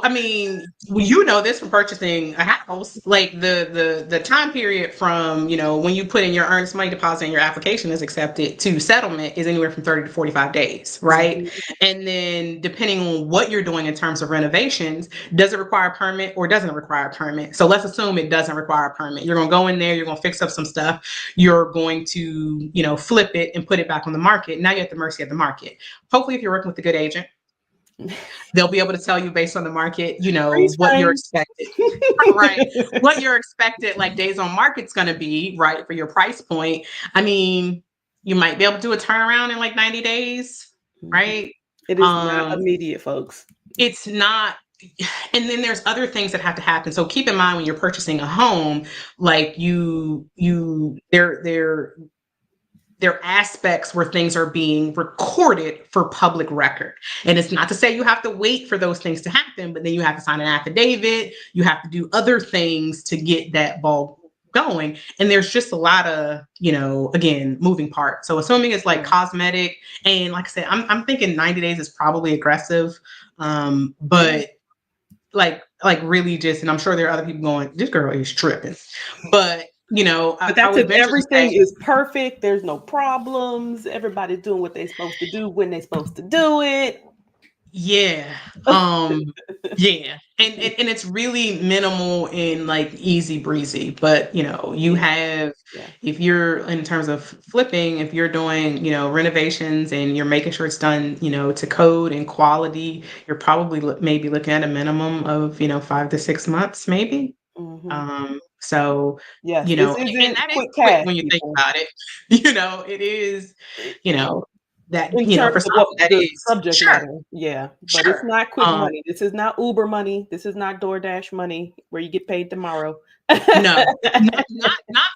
I mean, this from purchasing a house, like the time period from, when you put in your earnest money deposit and your application is accepted to settlement is anywhere from 30 to 45 days, right? Mm-hmm. And then depending on what you're doing in terms of renovations, does it require a permit or doesn't it require a permit? So let's assume it doesn't require a permit. You're going to go in there, you're going to fix up some stuff, you're going to, flip it and put it back on the market. Now you're at the mercy of the market. Hopefully, if you're working with a good agent, they'll be able to tell you based on the market, what you're expected, right? What your expected like days on market's going to be, right, for your price point. I mean, you might be able to do a turnaround in like 90 days, right? It is not immediate, folks. It's not. And then there's other things that have to happen. So keep in mind when you're purchasing a home, like there are aspects where things are being recorded for public record. And it's not to say you have to wait for those things to happen, but then you have to sign an affidavit. You have to do other things to get that ball going. And there's just a lot of, again, moving parts. So assuming it's like cosmetic, and like I said, I'm thinking 90 days is probably aggressive. But like really just, and I'm sure there are other people going, this girl is tripping. But but that's if everything is perfect, there's no problems, everybody's doing what they're supposed to do when they're supposed to do it. Yeah. Yeah. And it's really minimal and like easy breezy. But you have, Yeah. if you're in terms of flipping, if you're doing, renovations and you're making sure it's done, to code and quality, you're probably maybe looking at a minimum of, 5 to 6 months, maybe. So, Yes, and this isn't that is quick quick cash, when you think people. about it. It is, It- you know, that, in for terms of some what that the is. subject Sure. matter, yeah, but it's Sure. not quick money. This is not Uber money. This is not DoorDash money where you get paid tomorrow. No, not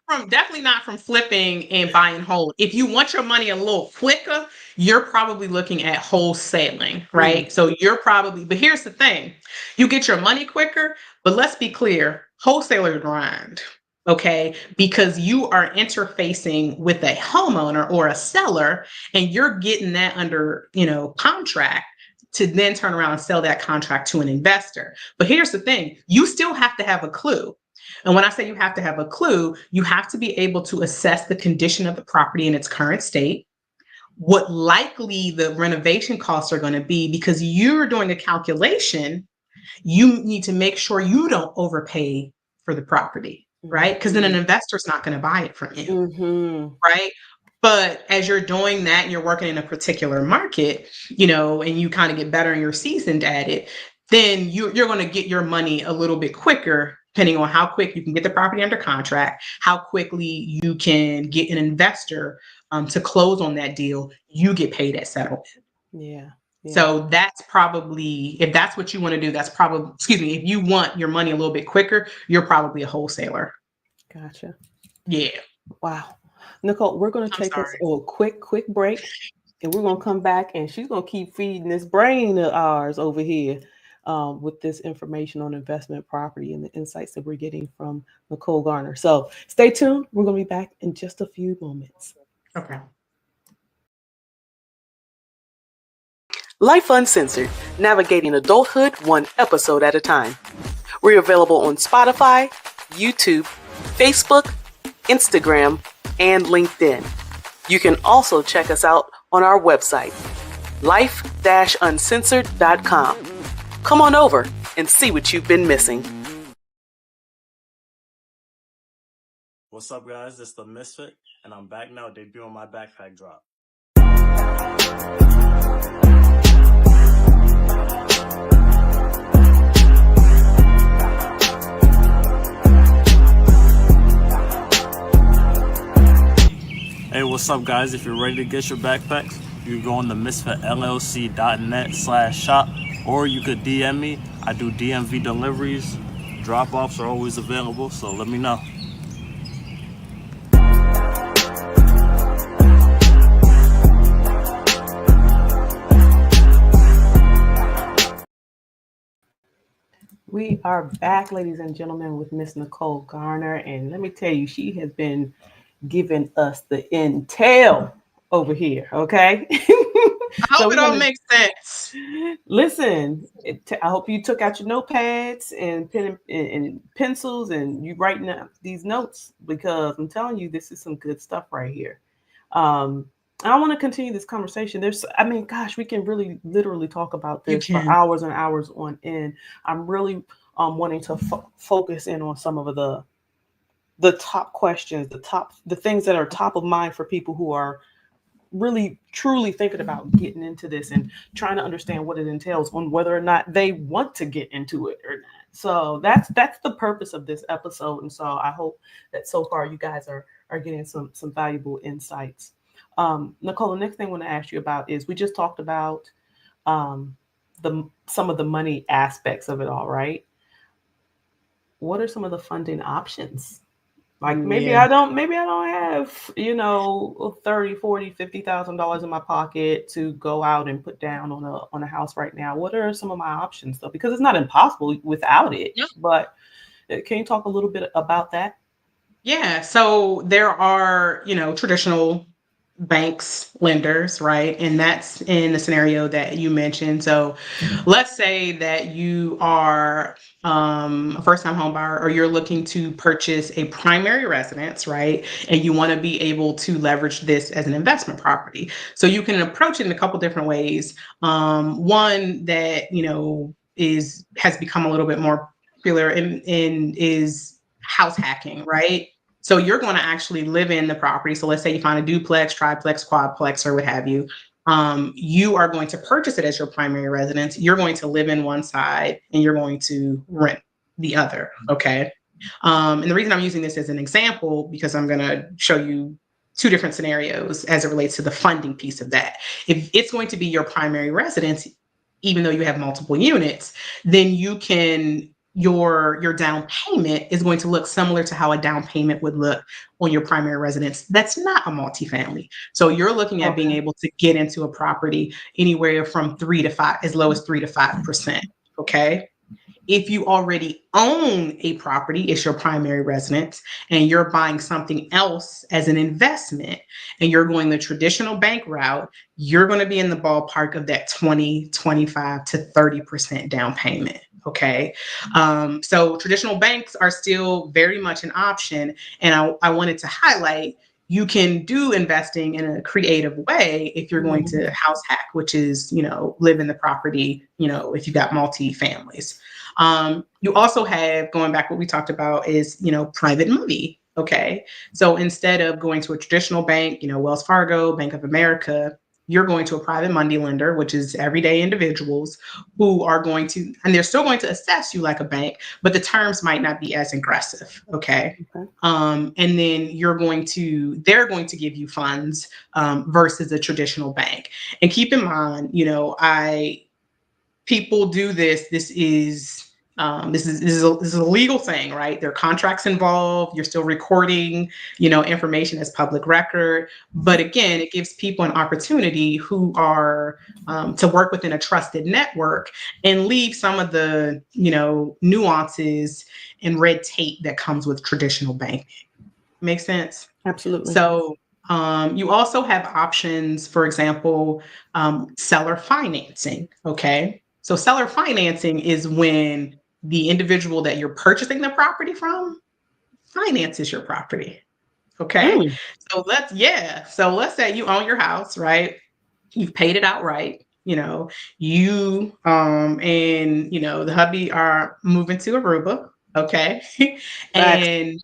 from, definitely not from flipping and buying whole. If you want your money a little quicker, you're probably looking at wholesaling, right? So you're probably, but here's the thing, you get your money quicker, but let's be clear, wholesaler grind, okay? Because you are interfacing with a homeowner or a seller, and you're getting that under, contract to then turn around and sell that contract to an investor. But here's the thing, you still have to have a clue. And when I say you have to have a clue, you have to be able to assess the condition of the property in its current state, what likely the renovation costs are going to be, because you're doing a calculation. You need to make sure you don't overpay for the property, right? Because then an investor's not going to buy it from you, right? But as you're doing that and you're working in a particular market, and you kind of get better and you're seasoned at it, then you're going to get your money a little bit quicker, depending on how quick you can get the property under contract, how quickly you can get an investor to close on that deal. You get paid at settlement. Yeah. So that's probably, if that's what you want to do, that's probably, if you want your money a little bit quicker, you're probably a wholesaler. Gotcha. Yeah. Wow. Nicole, we're going to take us a quick break, and we're going to come back, and she's going to keep feeding this brain of ours over here with this information on investment property and the insights that we're getting from Nicole Garner. So stay tuned. We're going to be back in just a few moments. Okay. Life Uncensored, navigating adulthood one episode at a time. We're available on Spotify, YouTube, Facebook, Instagram, and LinkedIn. You can also check us out on our website, life-uncensored.com. Come on over and see what you've been missing. What's up, guys? This is The Misfit, and I'm back now debuting my backpack drop. Hey, what's up, guys? If you're ready to get your backpacks, you can go on the misfitllc.net/shop, or you could DM me. I do DMV deliveries. Drop-offs are always available, so let me know. We are back, ladies and gentlemen, with Miss Nicole Garner. And let me tell you, she has been giving us the intel over here, okay? I hope it all makes sense. Listen, I hope you took out your notepads and pen and pencils, and you writing out these notes, because I'm telling you, this is some good stuff right here. I want to continue this conversation. We can really literally talk about this for hours and hours on end. I'm really wanting to focus in on some of the top questions, the things that are top of mind for people who are really truly thinking about getting into this and trying to understand what it entails, on whether or not they want to get into it or not. So that's the purpose of this episode. And so I hope that so far you guys are getting some valuable insights. Nicole, the next thing I want to ask you about is, we just talked about some of the money aspects of it all, right? What are some of the funding options? Like maybe I don't have, $30,000, $40,000, $50,000 in my pocket to go out and put down on a house right now. What are some of my options, though? Because it's not impossible without it. Yeah. But can you talk a little bit about that? Yeah. So there are, traditional banks, lenders, right? And that's in the scenario that you mentioned. So let's say that you are a first-time home buyer, or you're looking to purchase a primary residence, right? And you want to be able to leverage this as an investment property. So you can approach it in a couple different ways. One that, has become a little bit more popular in is house hacking, right? So you're going to actually live in the property. So let's say you find a duplex, triplex, quadplex, or what have you. You are going to purchase it as your primary residence. You're going to live in one side and you're going to rent the other. Okay. And the reason I'm using this as an example, because I'm going to show you two different scenarios as it relates to the funding piece of that. If it's going to be your primary residence, even though you have multiple units, then your down payment is going to look similar to how a down payment would look on your primary residence that's not a multifamily. So you're looking at being able to get into a property anywhere from 3 to 5, as low as 3 to 5%. Okay. If you already own a property, it's your primary residence, and you're buying something else as an investment, and you're going the traditional bank route, you're going to be in the ballpark of that 20, 25 to 30% down payment. Okay. So traditional banks are still very much an option. And I wanted to highlight, you can do investing in a creative way if you're going to house hack, which is, live in the property, if you've got multi-families. You also have, going back, what we talked about is, private money. Okay. So instead of going to a traditional bank, Wells Fargo, Bank of America, you're going to a private money lender, which is everyday individuals who are going to, and they're still going to assess you like a bank, but the terms might not be as aggressive. Okay. And then they're going to give you funds versus a traditional bank. And keep in mind, people do this. This is a legal thing, right? There are contracts involved. You're still recording, information as public record. But again, it gives people an opportunity who are to work within a trusted network and leave some of the, nuances and red tape that comes with traditional banking. Make sense? Absolutely. So you also have options, for example, seller financing. Okay. So seller financing is when the individual that you're purchasing the property from finances your property. Okay. So let's say you own your house, right? You've paid it outright. You and the hubby are moving to Aruba. Okay. And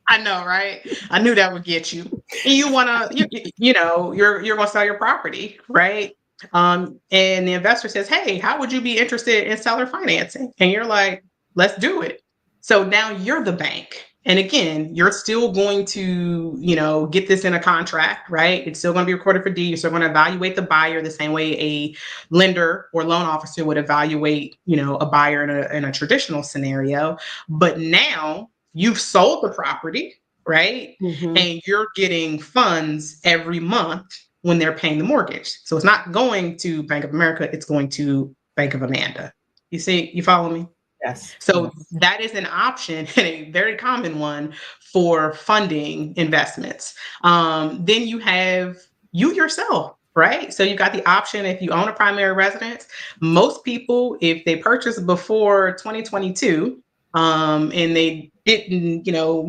I know, right? I knew that would get you. And you want to, you're going to sell your property, right? And the investor says, hey, how would you be interested in seller financing? And you're like, let's do it. So now you're the bank. And again, you're still going to, get this in a contract, right? It's still going to be recorded for deed. You're still going to evaluate the buyer the same way a lender or loan officer would evaluate, a buyer in a traditional scenario. But now you've sold the property, right? And you're getting funds every month when they're paying the mortgage. So it's not going to Bank of America, it's going to Bank of Amanda. You see, you follow me? Yes. So that is an option, and a very common one for funding investments. Then you have you yourself, right? So you've got the option if you own a primary residence. Most people, if they purchase before 2022, and they didn't,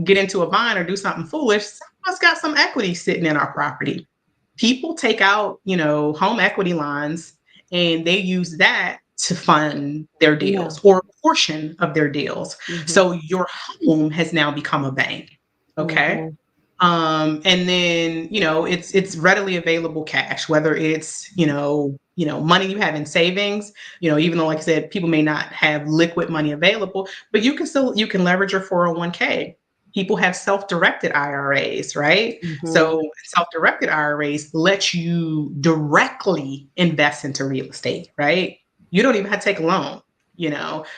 get into a bind or do something foolish, someone's got some equity sitting in our property. People take out, home equity lines, and they use that to fund their deals or a portion of their deals. So your home has now become a bank. Okay. And then, it's readily available cash, whether it's, money you have in savings, even though, like I said, people may not have liquid money available, but you can leverage your 401k. People have self-directed IRAs, right? So self-directed IRAs let you directly invest into real estate, right? You don't even have to take a loan.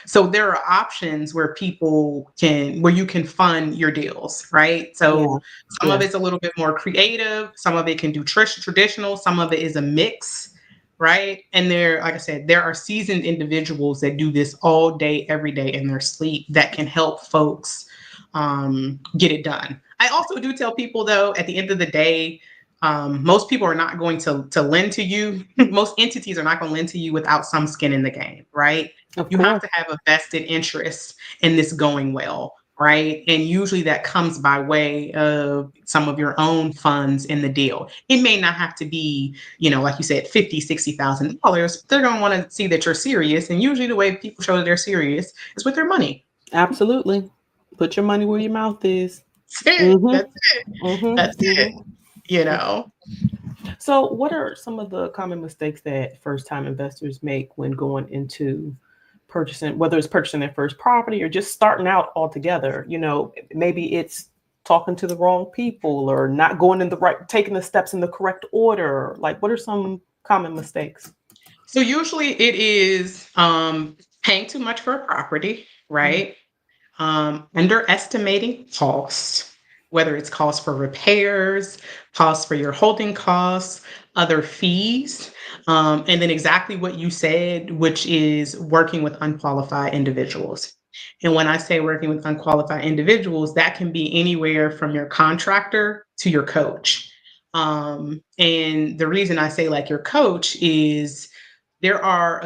So there are options where you can fund your deals, right? So some of it's a little bit more creative, some of it can do traditional, some of it is a mix, right? And like I said, there are seasoned individuals that do this all day, every day in their sleep that can help folks get it done. I also do tell people, though, at the end of the day, most people are not going to lend to you. Most entities are not going to lend to you without some skin in the game, right? Of You have course. to have a vested interest in this going well, right? And usually that comes by way of some of your own funds in the deal. It may not have to be, like you said, $50,000, $60,000. They're going to want to see that you're serious. And usually the way people show that they're serious is with their money. Absolutely. Put your money where your mouth is. That's it. That's it. That's it. So what are some of the common mistakes that first-time investors make when going into purchasing, whether it's purchasing their first property or just starting out altogether? Maybe it's talking to the wrong people or not going in taking the steps in the correct order. Like, what are some common mistakes? So usually it is paying too much for a property, right? Underestimating costs, whether it's costs for repairs, costs for your holding costs, other fees, and then exactly what you said, which is working with unqualified individuals. And when I say working with unqualified individuals, that can be anywhere from your contractor to your coach. And the reason I say like your coach is there are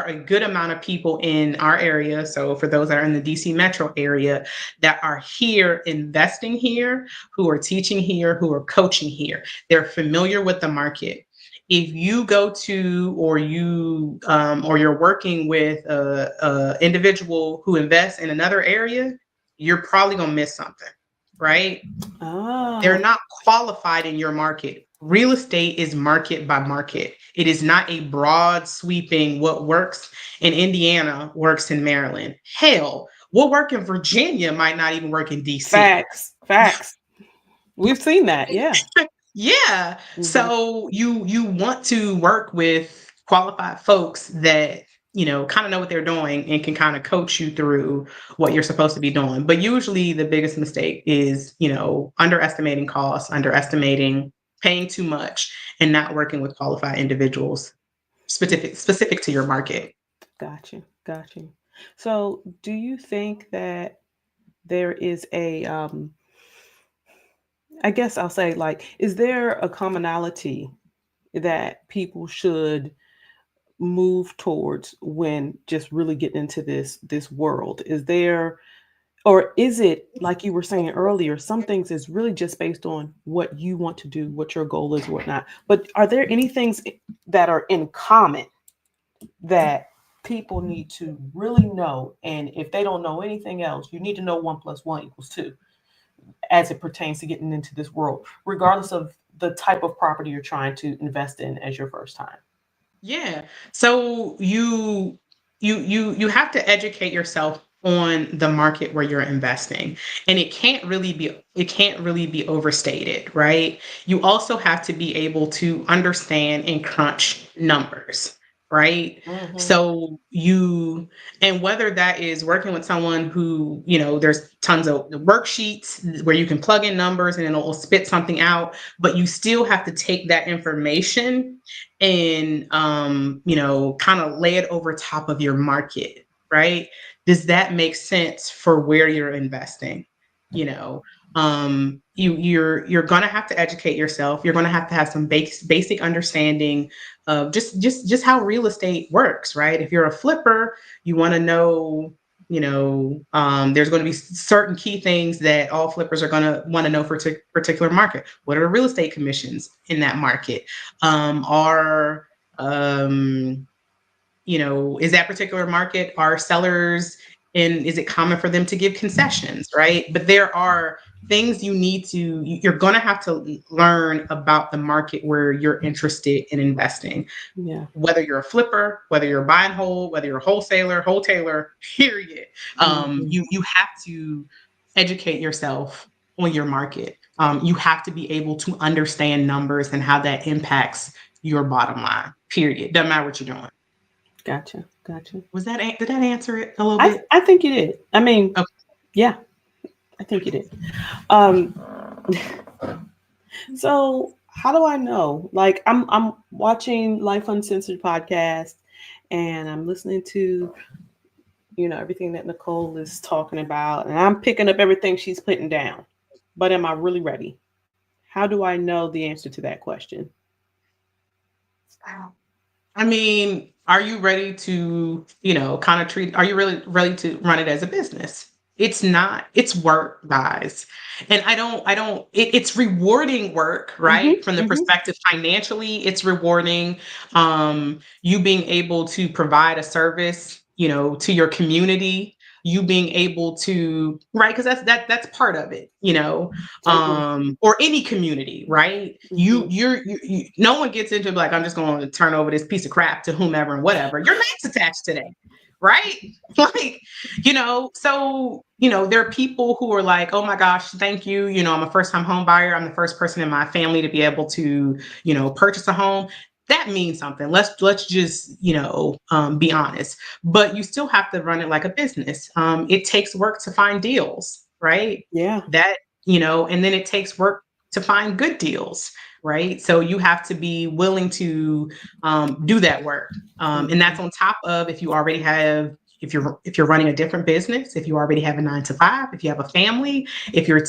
a good amount of people in our area. So for those that are in the DC metro area that are here investing here, who are teaching here, who are coaching here, they're familiar with the market. If you go to or you're working with a individual who invests in another area, you're probably gonna miss something, right? They're not qualified in your market. Real estate is market by market. It is not a broad sweeping what works in Indiana works in Maryland. Hell, what work in Virginia might not even work in DC. Facts. We've seen that. Yeah. Yeah. So you want to work with qualified folks that kind of know what they're doing and can kind of coach you through what you're supposed to be doing. But usually the biggest mistake is, underestimating costs, underestimating paying too much, and not working with qualified individuals specific to your market. Got you. So do you think that there is I guess I'll say, like, is there a commonality that people should move towards when just really getting into this world? Is there, or is it like you were saying earlier, some things is really just based on what you want to do, what your goal is, whatnot. But are there any things that are in common that people need to really know? And if they don't know anything else, you need to know 1 + 1 = 2 as it pertains to getting into this world, regardless of the type of property you're trying to invest in as your first time. Yeah. So you have to educate yourself on the market where you're investing, and it can't really be overstated, right? You also have to be able to understand and crunch numbers, right? So and whether that is working with someone who, there's tons of worksheets where you can plug in numbers and it'll spit something out, but you still have to take that information and kind of lay it over top of your market, right? Does that make sense for where you're investing? You're gonna have to educate yourself. You're gonna have to have some basic understanding of just how real estate works, right? If you're a flipper, you want to know, there's going to be certain key things that all flippers are going to want to know for a particular market. What are the real estate commissions in that market? Is that particular market, are sellers, and is it common for them to give concessions, right? But there are things you're going to have to learn about the market where you're interested in investing. Yeah. Whether you're a flipper, whether you're buy and hold, whether you're a wholesaler, period. You have to educate yourself on your market. You have to be able to understand numbers and how that impacts your bottom line, period. Doesn't matter what you're doing. Gotcha. Did that answer it a little bit? I think you did. I mean, okay. Yeah, I think you did. So how do I know? Like, I'm watching Life Uncensored podcast, and I'm listening to, everything that Nicole is talking about, and I'm picking up everything she's putting down. but am I really ready? How do I know the answer to that question? I mean, are you ready to, kind of are you really ready to run it as a business? It's not, it's work, guys. And it's rewarding work, right? From the perspective financially, it's rewarding. You being able to provide a service, to your community, you being able to, right? Because that's part of it, or any community, right? No one gets into like, I'm just going to turn over this piece of crap to whomever and whatever. Your name's attached to that, right? Like, so, there are people who are like, oh my gosh, thank you. I'm a first time home buyer. I'm the first person in my family to be able to, purchase a home. That means something. Let's just, be honest, but you still have to run it like a business. It takes work to find deals, right? Yeah. And then it takes work to find good deals, right? So you have to be willing to do that work. And that's on top of if you're running a different business, if you already have a 9-to-5, if you have a family, if you're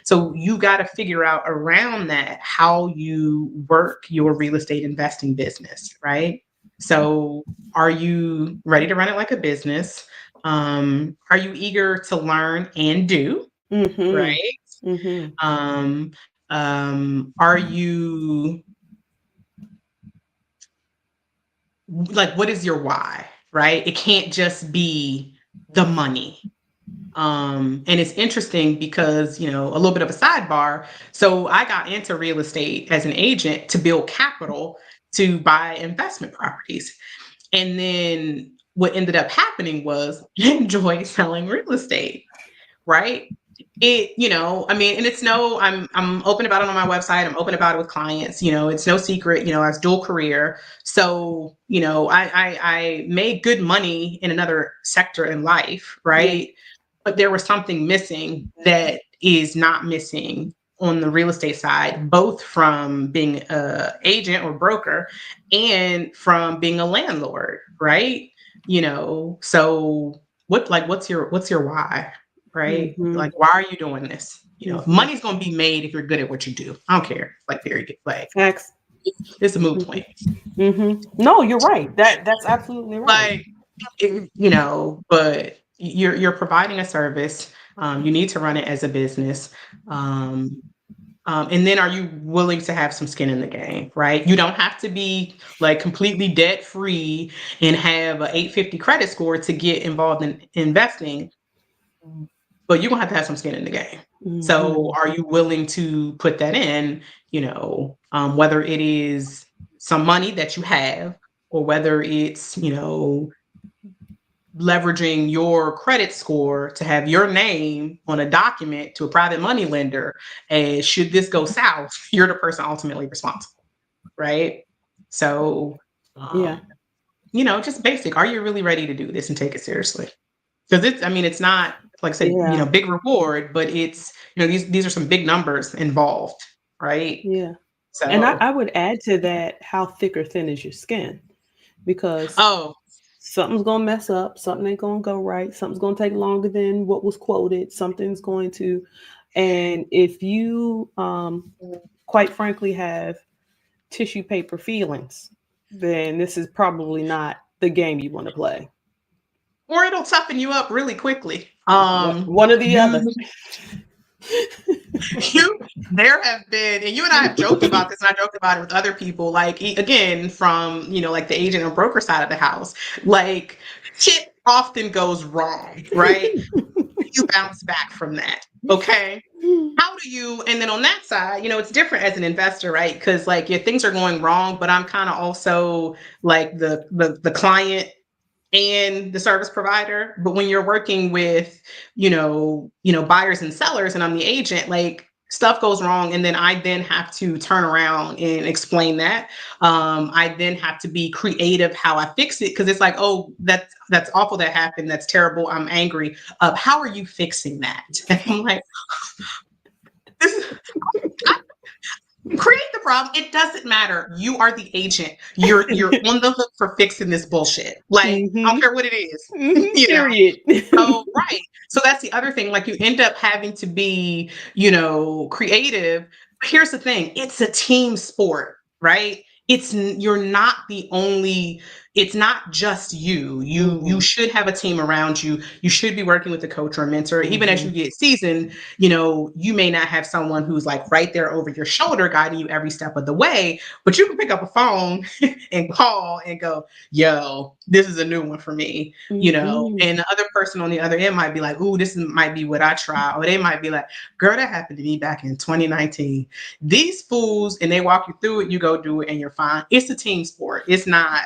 so you got to figure out around that how you work your real estate investing business, right? So are you ready to run it like a business? Are you eager to learn and do, right? Are you like, what is your why, right? It can't just be the money. And it's interesting because, a little bit of a sidebar. So I got into real estate as an agent to build capital to buy investment properties. And then what ended up happening was I enjoy selling real estate, right? And it's I'm open about it on my website. I'm open about it with clients, it's no secret, I was dual career. So, I made good money in another sector in life, right? Yeah. But there was something missing that is not missing on the real estate side, both from being an agent or broker and from being a landlord, right? So what's your why? Right? Like, why are you doing this? Money's going to be made if you're good at what you do. I don't care. Like, very good. Like, it's a moot point. No, you're right. That's absolutely right. Like, but you're providing a service. You need to run it as a business. And then are you willing to have some skin in the game, right? You don't have to be like completely debt free and have an 850 credit score to get involved in investing. But you're gonna have to have some skin in the game. So are you willing to put that in, whether it is some money that you have or whether it's, leveraging your credit score to have your name on a document to a private money lender. And should this go south, you're the person ultimately responsible, right? So, just basic. Are you really ready to do this and take it seriously? Because it's not, like I said, big reward, but it's, these are some big numbers involved, right? Yeah. So, and I would add to that, how thick or thin is your skin? Because something's going to mess up, something ain't going to go right, something's going to take longer than what was quoted, something's going to, and if you, quite frankly, have tissue paper feelings, then this is probably not the game you want to play. Or it'll toughen you up really quickly. One or the other. There have been, and you and I have joked about this, and I joked about it with other people, like, again, from, like the agent or broker side of the house, like, shit often goes wrong, right? You bounce back from that. Okay. How do you, and then on that side, it's different as an investor, right? Because like, things are going wrong, but I'm kind of also like the client and the service provider. But when you're working with, buyers and sellers, and I'm the agent, like, stuff goes wrong. And then I then have to turn around and explain that. I then have to be creative how I fix it. Cause it's like, oh, that's awful that happened. That's terrible. I'm angry. How are you fixing that? And I'm like, create the problem. It doesn't matter. You are the agent. You're on the hook for fixing this bullshit. Like, I don't care what it is. Period. So, right. So that's the other thing. Like you end up having to be, creative. But here's the thing: it's a team sport, right? You're not the only. It's not just you. You should have a team around you. You should be working with a coach or a mentor. Even as you get seasoned, you may not have someone who's like right there over your shoulder guiding you every step of the way, but you can pick up a phone and call and go, yo, this is a new one for me, and the other person on the other end might be like, ooh, might be what I try. Or they might be like, girl, that happened to me back in 2019. These fools, and they walk you through it, you go do it and you're fine. It's a team sport. It's not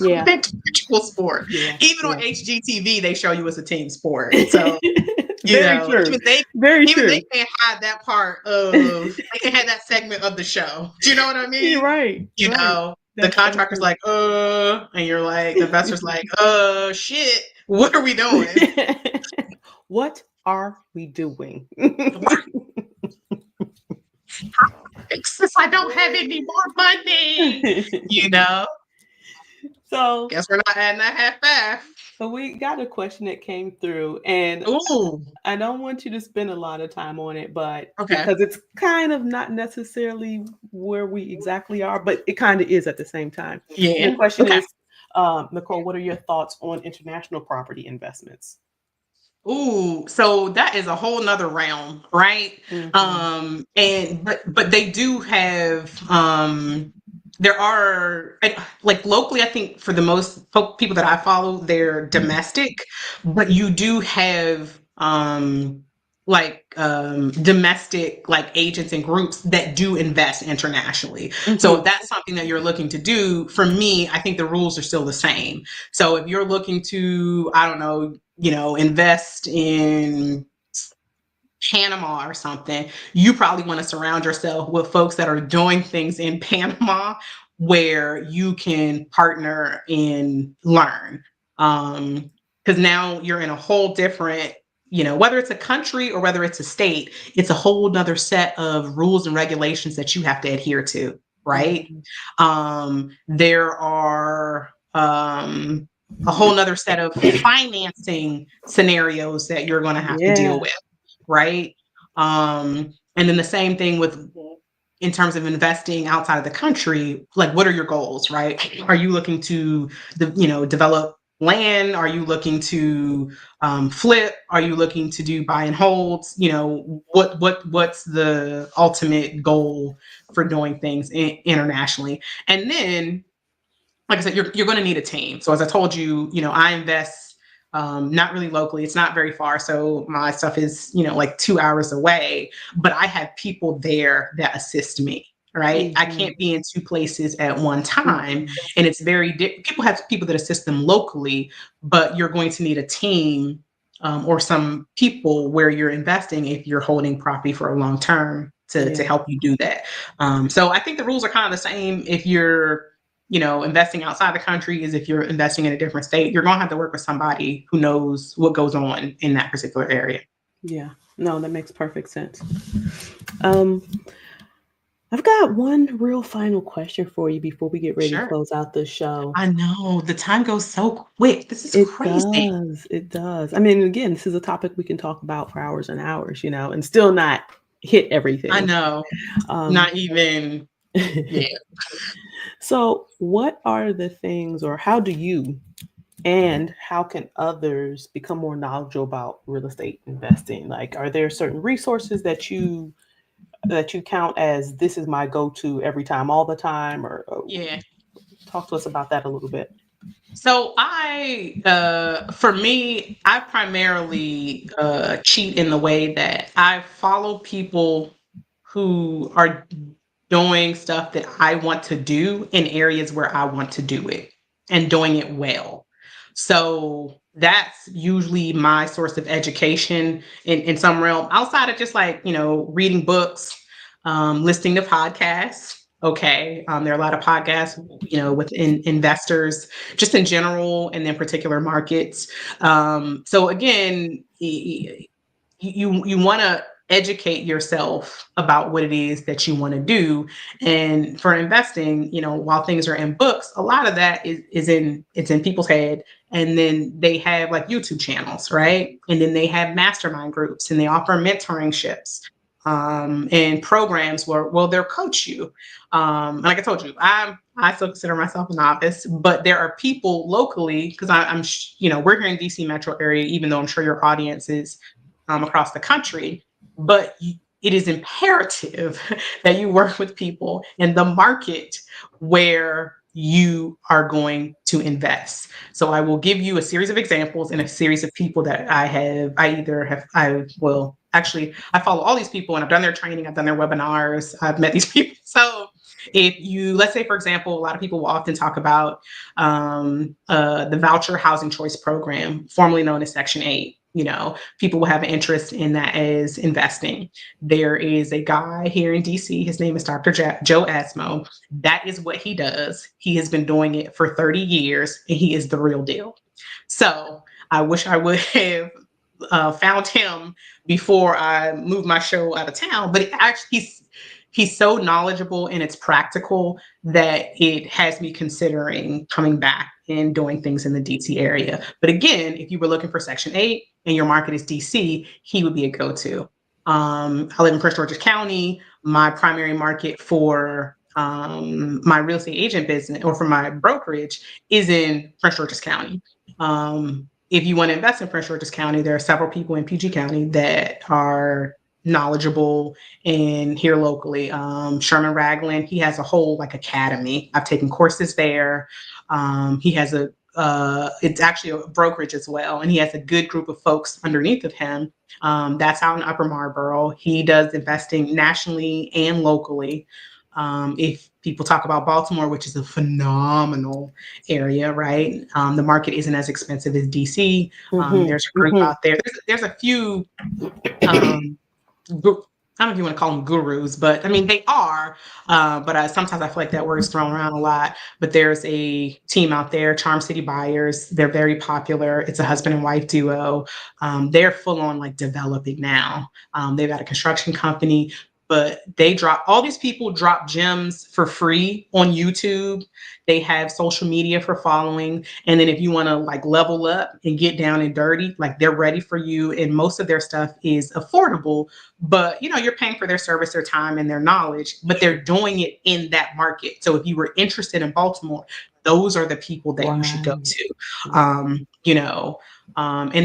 an individual sport. Even on HGTV, they show you it's a team sport. So true. They can't hide that part of they can have that segment of the show. Do you know what I mean? You're right. The contractor's like, and you're like, the investor's like, shit, what are we doing? What are we doing? I don't have any more money, So guess we're not adding that half-bath. So we got a question that came through, and I don't want you to spend a lot of time on it, but because it's kind of not necessarily where we exactly are, but it kind of is at the same time. Yeah. The question is, Nicole, what are your thoughts on international property investments? Ooh, so that is a whole nother realm, right? But they do have there are, like locally, I think for the most people that I follow, they're domestic, but you do have domestic like agents and groups that do invest internationally. So if that's something that you're looking to do, for me, I think the rules are still the same. So if you're looking to, I don't know, invest in Panama or something, you probably want to surround yourself with folks that are doing things in Panama where you can partner and learn. Because now you're in a whole different, whether it's a country or whether it's a state, it's a whole nother set of rules and regulations that you have to adhere to, right? There are a whole nother set of financing scenarios that you're going to have to deal with. Right. And then the same thing in terms of investing outside of the country, like what are your goals, right? Are you looking to, develop land? Are you looking to flip? Are you looking to do buy and holds? What's the ultimate goal for doing things internationally? And then, like I said, you're going to need a team. So as I told you, I invest not really locally. It's not very far. So my stuff is, like 2 hours away, but I have people there that assist me, right? I can't be in two places at one time. And it's people have people that assist them locally, but you're going to need a team or some people where you're investing if you're holding property for a long term to help you do that. So I think the rules are kind of the same if you're investing outside the country is if you're investing in a different state, you're going to have to work with somebody who knows what goes on in that particular area. Yeah, no, that makes perfect sense. I've got one real final question for you before we get ready to close out the show. I know the time goes so quick. This is crazy. It does. I mean, again, this is a topic we can talk about for hours and hours, and still not hit everything. I know. Not even. Yeah. So what are the things, or how do you and how can others become more knowledgeable about real estate investing? Like, are there certain resources that you count as this is my go-to every time, all the time, or talk to us about that a little bit? So for me, I primarily cheat in the way that I follow people who are doing stuff that I want to do in areas where I want to do it and doing it well. So that's usually my source of education in some realm outside of just like, reading books, listening to podcasts. Okay. There are a lot of podcasts, within investors, just in general, and then particular markets. So again, you want to educate yourself about what it is that you want to do. And for investing, while things are in books, a lot of that is in people's head. And then they have like YouTube channels, right? And then they have mastermind groups, and they offer mentoringships and programs where they'll coach you. And like I told you, I still consider myself a novice, but there are people locally, because I'm we're here in DC metro area, even though I'm sure your audience is across the country. But it is imperative that you work with people in the market where you are going to invest. So I will give you a series of examples and a series of people that I follow all these people, and I've done their training, I've done their webinars, I've met these people. So let's say, for example, a lot of people will often talk about the Voucher Housing Choice Program, formerly known as Section 8. People will have an interest in that as investing. There is a guy here in DC. His name is Dr. Joe Asmo. That is what he does. He has been doing it for 30 years, and he is the real deal. So I wish I would have found him before I moved my show out of town, but he's so knowledgeable and it's practical that it has me considering coming back and doing things in the DC area. But again, if you were looking for Section 8 and your market is DC, he would be a go-to. I live in Prince George's County. My primary market for my real estate agent business, or for my brokerage, is in Prince George's County. If you want to invest in Prince George's County, there are several people in PG County that are knowledgeable and here locally. Sherman Ragland, he has a whole academy. I've taken courses there. He has it's actually a brokerage as well, and he has a good group of folks underneath of him. That's out in Upper Marlboro. He does investing nationally and locally. If people talk about Baltimore, which is a phenomenal area, right? The market isn't as expensive as DC. There's a group out there. There's a few, I don't know if you want to call them gurus, but I mean, they are. But sometimes I feel like that word is thrown around a lot. But there's a team out there, Charm City Buyers. They're very popular. It's a husband and wife duo. They're full on developing now. They've got a construction company. But all these people drop gems for free on YouTube. They have social media for following. And then if you want to level up and get down and dirty, they're ready for you. And most of their stuff is affordable, but you're paying for their service, their time, and their knowledge, but they're doing it in that market. So if you were interested in Baltimore, those are the people that you should go to. And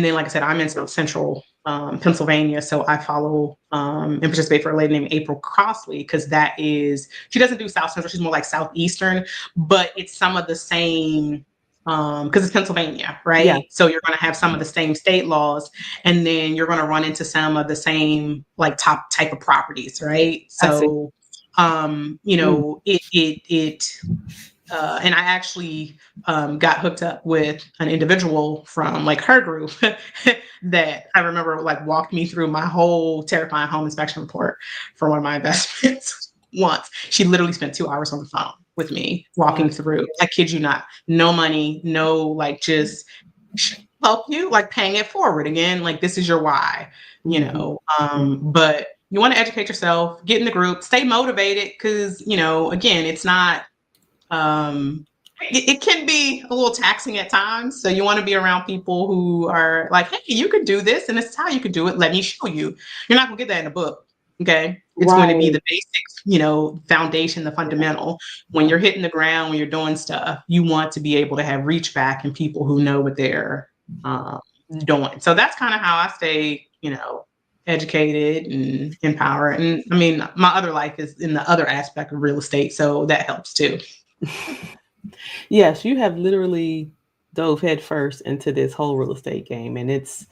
then, like I said, I'm in Central Pennsylvania. So I follow and participate for a lady named April Crossley, because she doesn't do South Central, she's more like Southeastern, but it's some of the same, because it's Pennsylvania, right? Yeah. So you're going to have some of the same state laws, and then you're going to run into some of the same top type of properties, right? So, and I actually got hooked up with an individual from her group that I remember walked me through my whole terrifying home inspection report for one of my investments once. She literally spent 2 hours on the phone with me walking through. I kid you not. No money, no just help you, paying it forward again. This is your why, but you want to educate yourself, get in the group, stay motivated, because, again, it's not, it can be a little taxing at times. So you want to be around people who are hey, you could do this, and this is how you could do it. Let me show you. You're not gonna get that in a book. Okay. It's going to be the basics, foundation, the fundamental. When you're hitting the ground, when you're doing stuff, you want to be able to have reach back and people who know what they're doing. So that's kind of how I stay, educated and empowered. And I mean, my other life is in the other aspect of real estate, so that helps too. Yes, you have literally dove headfirst into this whole real estate game, and it's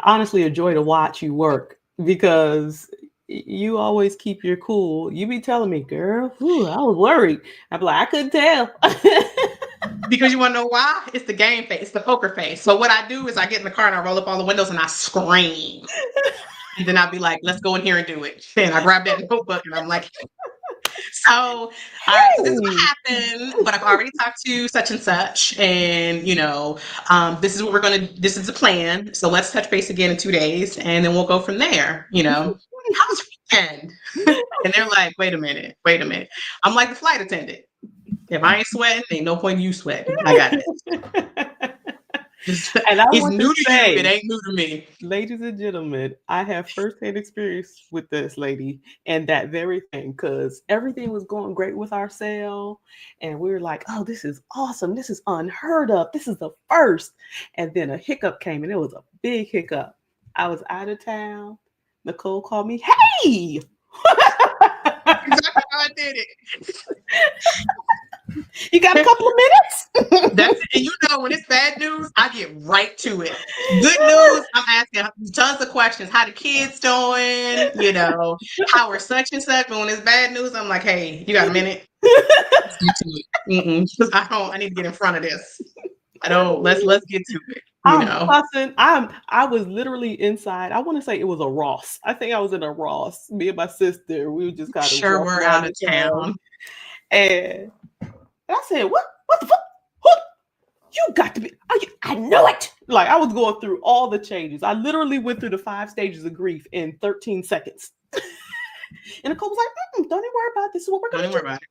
honestly a joy to watch you work, because you always keep your cool. You be telling me, girl, I was worried. I'm like, I couldn't tell. Because you want to know why? It's the game face, the poker face. So what I do is I get in the car and I roll up all the windows and I scream. And then I'll be like, let's go in here and do it. And I grab that notebook and I'm like, So, all right, so this is what happened, but I've already talked to such and such, and this is what this is the plan. So let's touch base again in 2 days, and then we'll go from there. How was your weekend? And they're like, wait a minute. I'm like the flight attendant. If I ain't sweating, ain't no point in you sweating. I got this. And I It's want new to to say, you. It ain't new to me. ladies and gentlemen, I have firsthand experience with this lady and that very thing, because everything was going great with our sale. And we were like, oh, this is awesome. This is unheard of. This is the first. And then a hiccup came, and it was a big hiccup. I was out of town. Nicole called me, hey! Exactly how I did it. You got a couple of minutes? That's it. And when it's bad news, I get right to it. Good news, I'm asking tons of questions. How the kids doing? How are such and such? But when it's bad news, I'm like, hey, you got a minute? Let's get to it. I need to get in front of this. Let's get to it. I'm fussing. I was literally inside. I want to say it was a Ross. I think I was in a Ross. Me and my sister. We were just kind of sure we're out of town. And I said, what the fuck? What? You got to be, I know it. Like, I was going through all the changes. I literally went through the 5 stages of grief in 13 seconds. And Nicole was like, don't even worry about it. This is what we're going to do. Don't worry about it.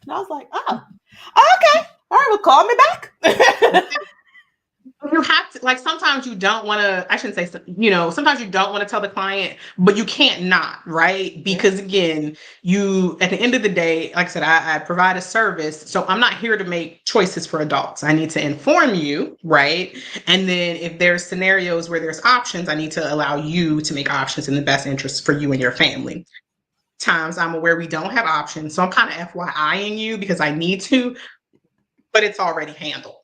And I was like, oh, okay. All right, well, call me back. You have to, sometimes you don't want to, I shouldn't say, sometimes you don't want to tell the client, but you can't not, right? Because again, at the end of the day, like I said, I provide a service. So I'm not here to make choices for adults. I need to inform you, right? And then if there's scenarios where there's options, I need to allow you to make options in the best interest for you and your family. Times I'm aware we don't have options. So I'm kind of FYIing you because I need to, but it's already handled.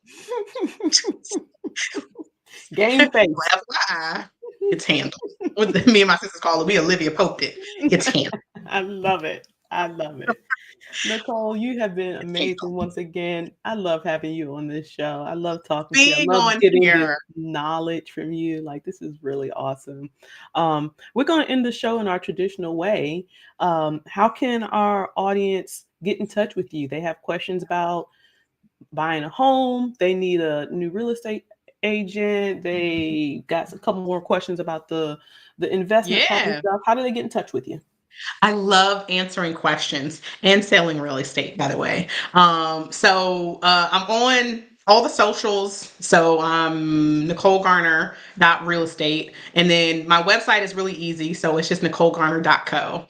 Game face. FYI, it's handled. What me and my sisters call it, we Olivia Pope it. It's handled. I love it. Nicole, you have been amazing once again. I love having you on this show. I love talking to you. I love getting this knowledge from you. Like, this is really awesome. We're going to end the show in our traditional way. How can our audience get in touch with you? They have questions about buying a home. They need a new real estate agent. They got a couple more questions about the investment stuff. How do they get in touch with you? I love answering questions and selling real estate, by the way. So I'm on all the socials. So Nicole Garner .realestate. And then my website is really easy. So it's just NicoleGarner.co.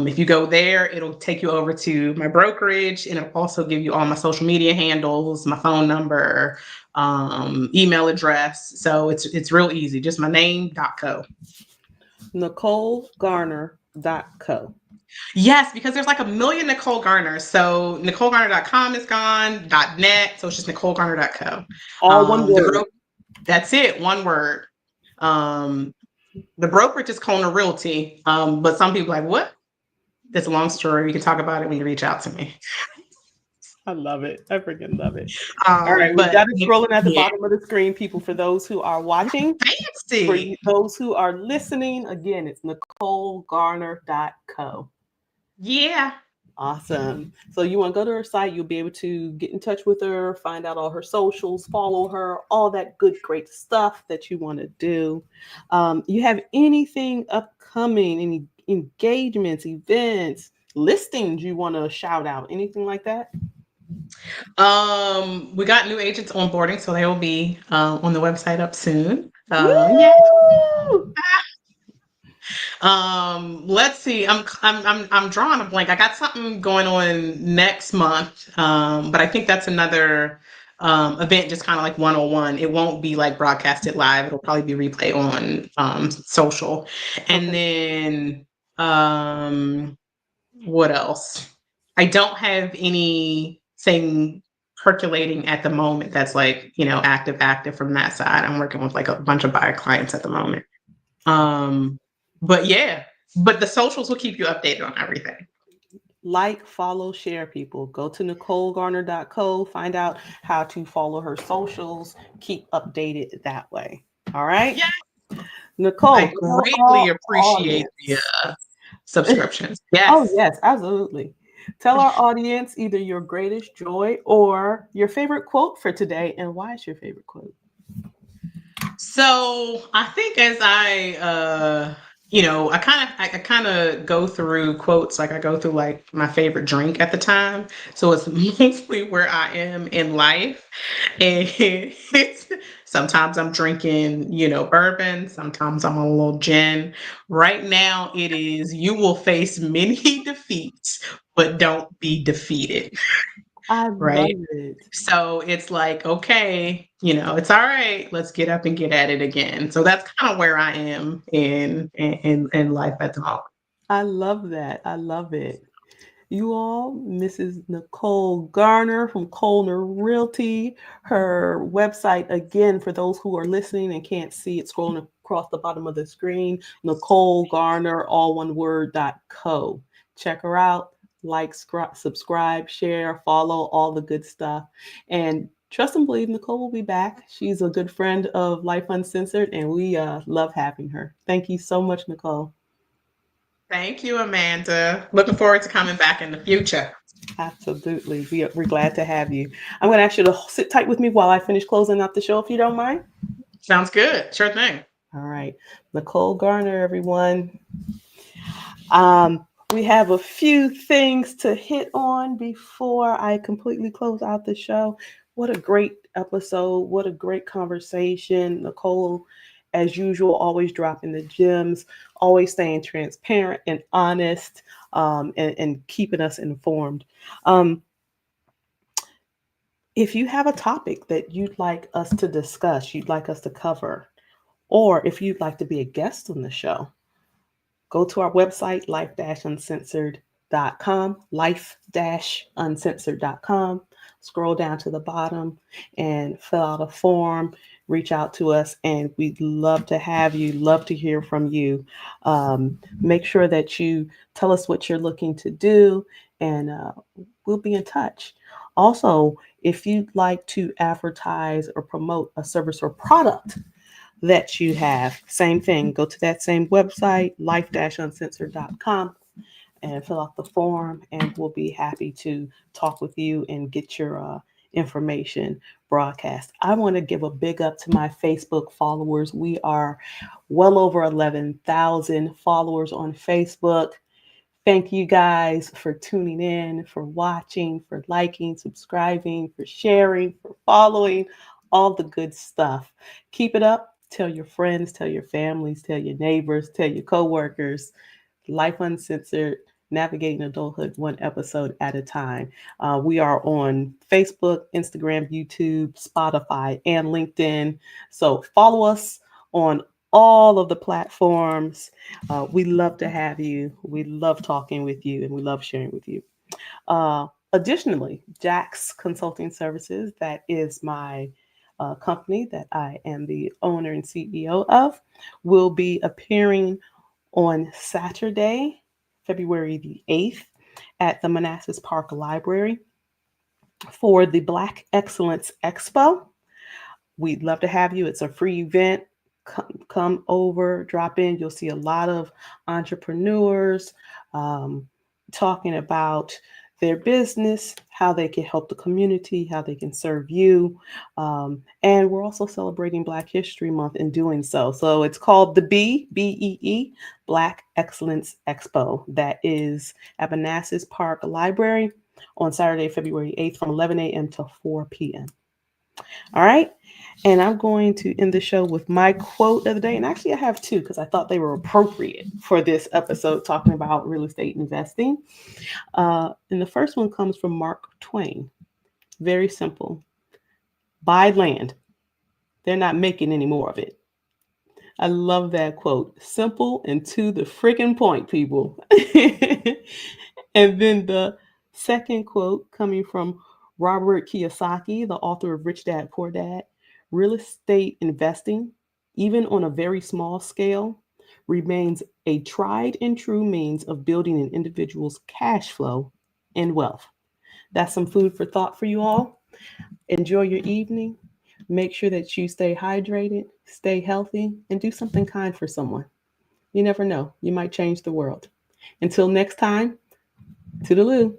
If you go there, it'll take you over to my brokerage, and it'll also give you all my social media handles, my phone number, email address. So it's real easy. Just my name.co. NicoleGarner.co. Yes, because there's like a million Nicole Garners. So NicoleGarner.com is gone, .net. So it's just NicoleGarner.co. All one word. That's it. One word. The brokerage is Kona Realty. But some people are like, what? That's a long story. You can talk about it when you reach out to me. I love it. I freaking love it. All right. We got it scrolling at the bottom of the screen, people, for those who are watching. Fancy. For those who are listening, again, it's NicoleGarner.co. Yeah. Awesome. So you want to go to her site, you'll be able to get in touch with her, find out all her socials, follow her, all that good, great stuff that you want to do. You have anything upcoming, any engagements, events, listings you want to shout out, anything like that? We got new agents onboarding, so they will be on the website up soon. Let's see. I'm drawing a blank. I got something going on next month, but I think that's another event, just kind of like 101. It won't be like broadcasted live. It'll probably be replay on social. And then what else? I don't have anything percolating at the moment that's like, active from that side. I'm working with like a bunch of buyer clients at the moment. But the socials will keep you updated on everything. Like, follow, share, people. Go to NicoleGarner.co, find out how to follow her socials, keep updated that way. All right? Yeah. Nicole, I greatly appreciate the subscriptions. Yes. Oh, yes, absolutely. Tell our audience either your greatest joy or your favorite quote for today, and why is your favorite quote? So I think as I kind of go through quotes, like I go through like my favorite drink at the time. So it's mostly where I am in life. And sometimes I'm drinking, bourbon, sometimes I'm on a little gin. Right now it is you will face many defeats, but don't be defeated, I love right? it. So it's like, okay, it's all right. Let's get up and get at it again. So that's kind of where I am in life at the moment. I love that. I love it. You all, Mrs. Nicole Garner from Colner Realty. Her website, again, for those who are listening and can't see it scrolling across the bottom of the screen, Nicole Garner, all one word, .co. Check her out. Like, subscribe, share, follow, all the good stuff. And trust and believe Nicole will be back. She's a good friend of Life Uncensored, and we love having her. Thank you so much, Nicole. Thank you, Amanda. Looking forward to coming back in the future. Absolutely. We're glad to have you. I'm going to ask you to sit tight with me while I finish closing out the show, if you don't mind. Sounds good. Sure thing. All right. Nicole Garner, everyone. We have a few things to hit on before I completely close out the show. What a great episode. What a great conversation. Nicole, as usual, always dropping the gems, always staying transparent and honest, and keeping us informed. If you have a topic that you'd like us to discuss, you'd like us to cover, or if you'd like to be a guest on the show, go to our website, life-uncensored.com, life-uncensored.com. Scroll down to the bottom and fill out a form. Reach out to us, and we'd love to have you, love to hear from you. Make sure that you tell us what you're looking to do, and we'll be in touch. Also, if you'd like to advertise or promote a service or product that you have, same thing, go to that same website, life-uncensored.com, and fill out the form, and we'll be happy to talk with you and get your information broadcast. I want to give a big up to my Facebook followers. We are well over 11,000 followers on Facebook. Thank you guys for tuning in, for watching, for liking, subscribing, for sharing, for following, all the good stuff. Keep it up. Tell your friends, tell your families, tell your neighbors, tell your coworkers. Life Uncensored, navigating adulthood one episode at a time. We are on Facebook, Instagram, YouTube, Spotify, and LinkedIn. So follow us on all of the platforms. We love to have you. We love talking with you, and we love sharing with you. Additionally, Jax Consulting Services, that is my company that I am the owner and CEO of, will be appearing on Saturday, February the 8th, at the Manassas Park Library for the Black Excellence Expo. We'd love to have you. It's a free event. Come over, drop in. You'll see a lot of entrepreneurs talking about their business, how they can help the community, how they can serve you. And we're also celebrating Black History Month in doing so. So it's called the BEE, Black Excellence Expo. That is at Manassas Park Library on Saturday, February 8th from 11 a.m. to 4 p.m. All right. And I'm going to end the show with my quote of the day. And actually, I have two because I thought they were appropriate for this episode talking about real estate investing. And the first one comes from Mark Twain. Very simple. Buy land. They're not making any more of it. I love that quote. Simple and to the freaking point, people. And then the second quote coming from Robert Kiyosaki, the author of Rich Dad, Poor Dad. Real estate investing, even on a very small scale, remains a tried and true means of building an individual's cash flow and wealth. That's some food for thought for you all. Enjoy your evening. Make sure that you stay hydrated, stay healthy, and do something kind for someone. You never know. You might change the world. Until next time, toodaloo.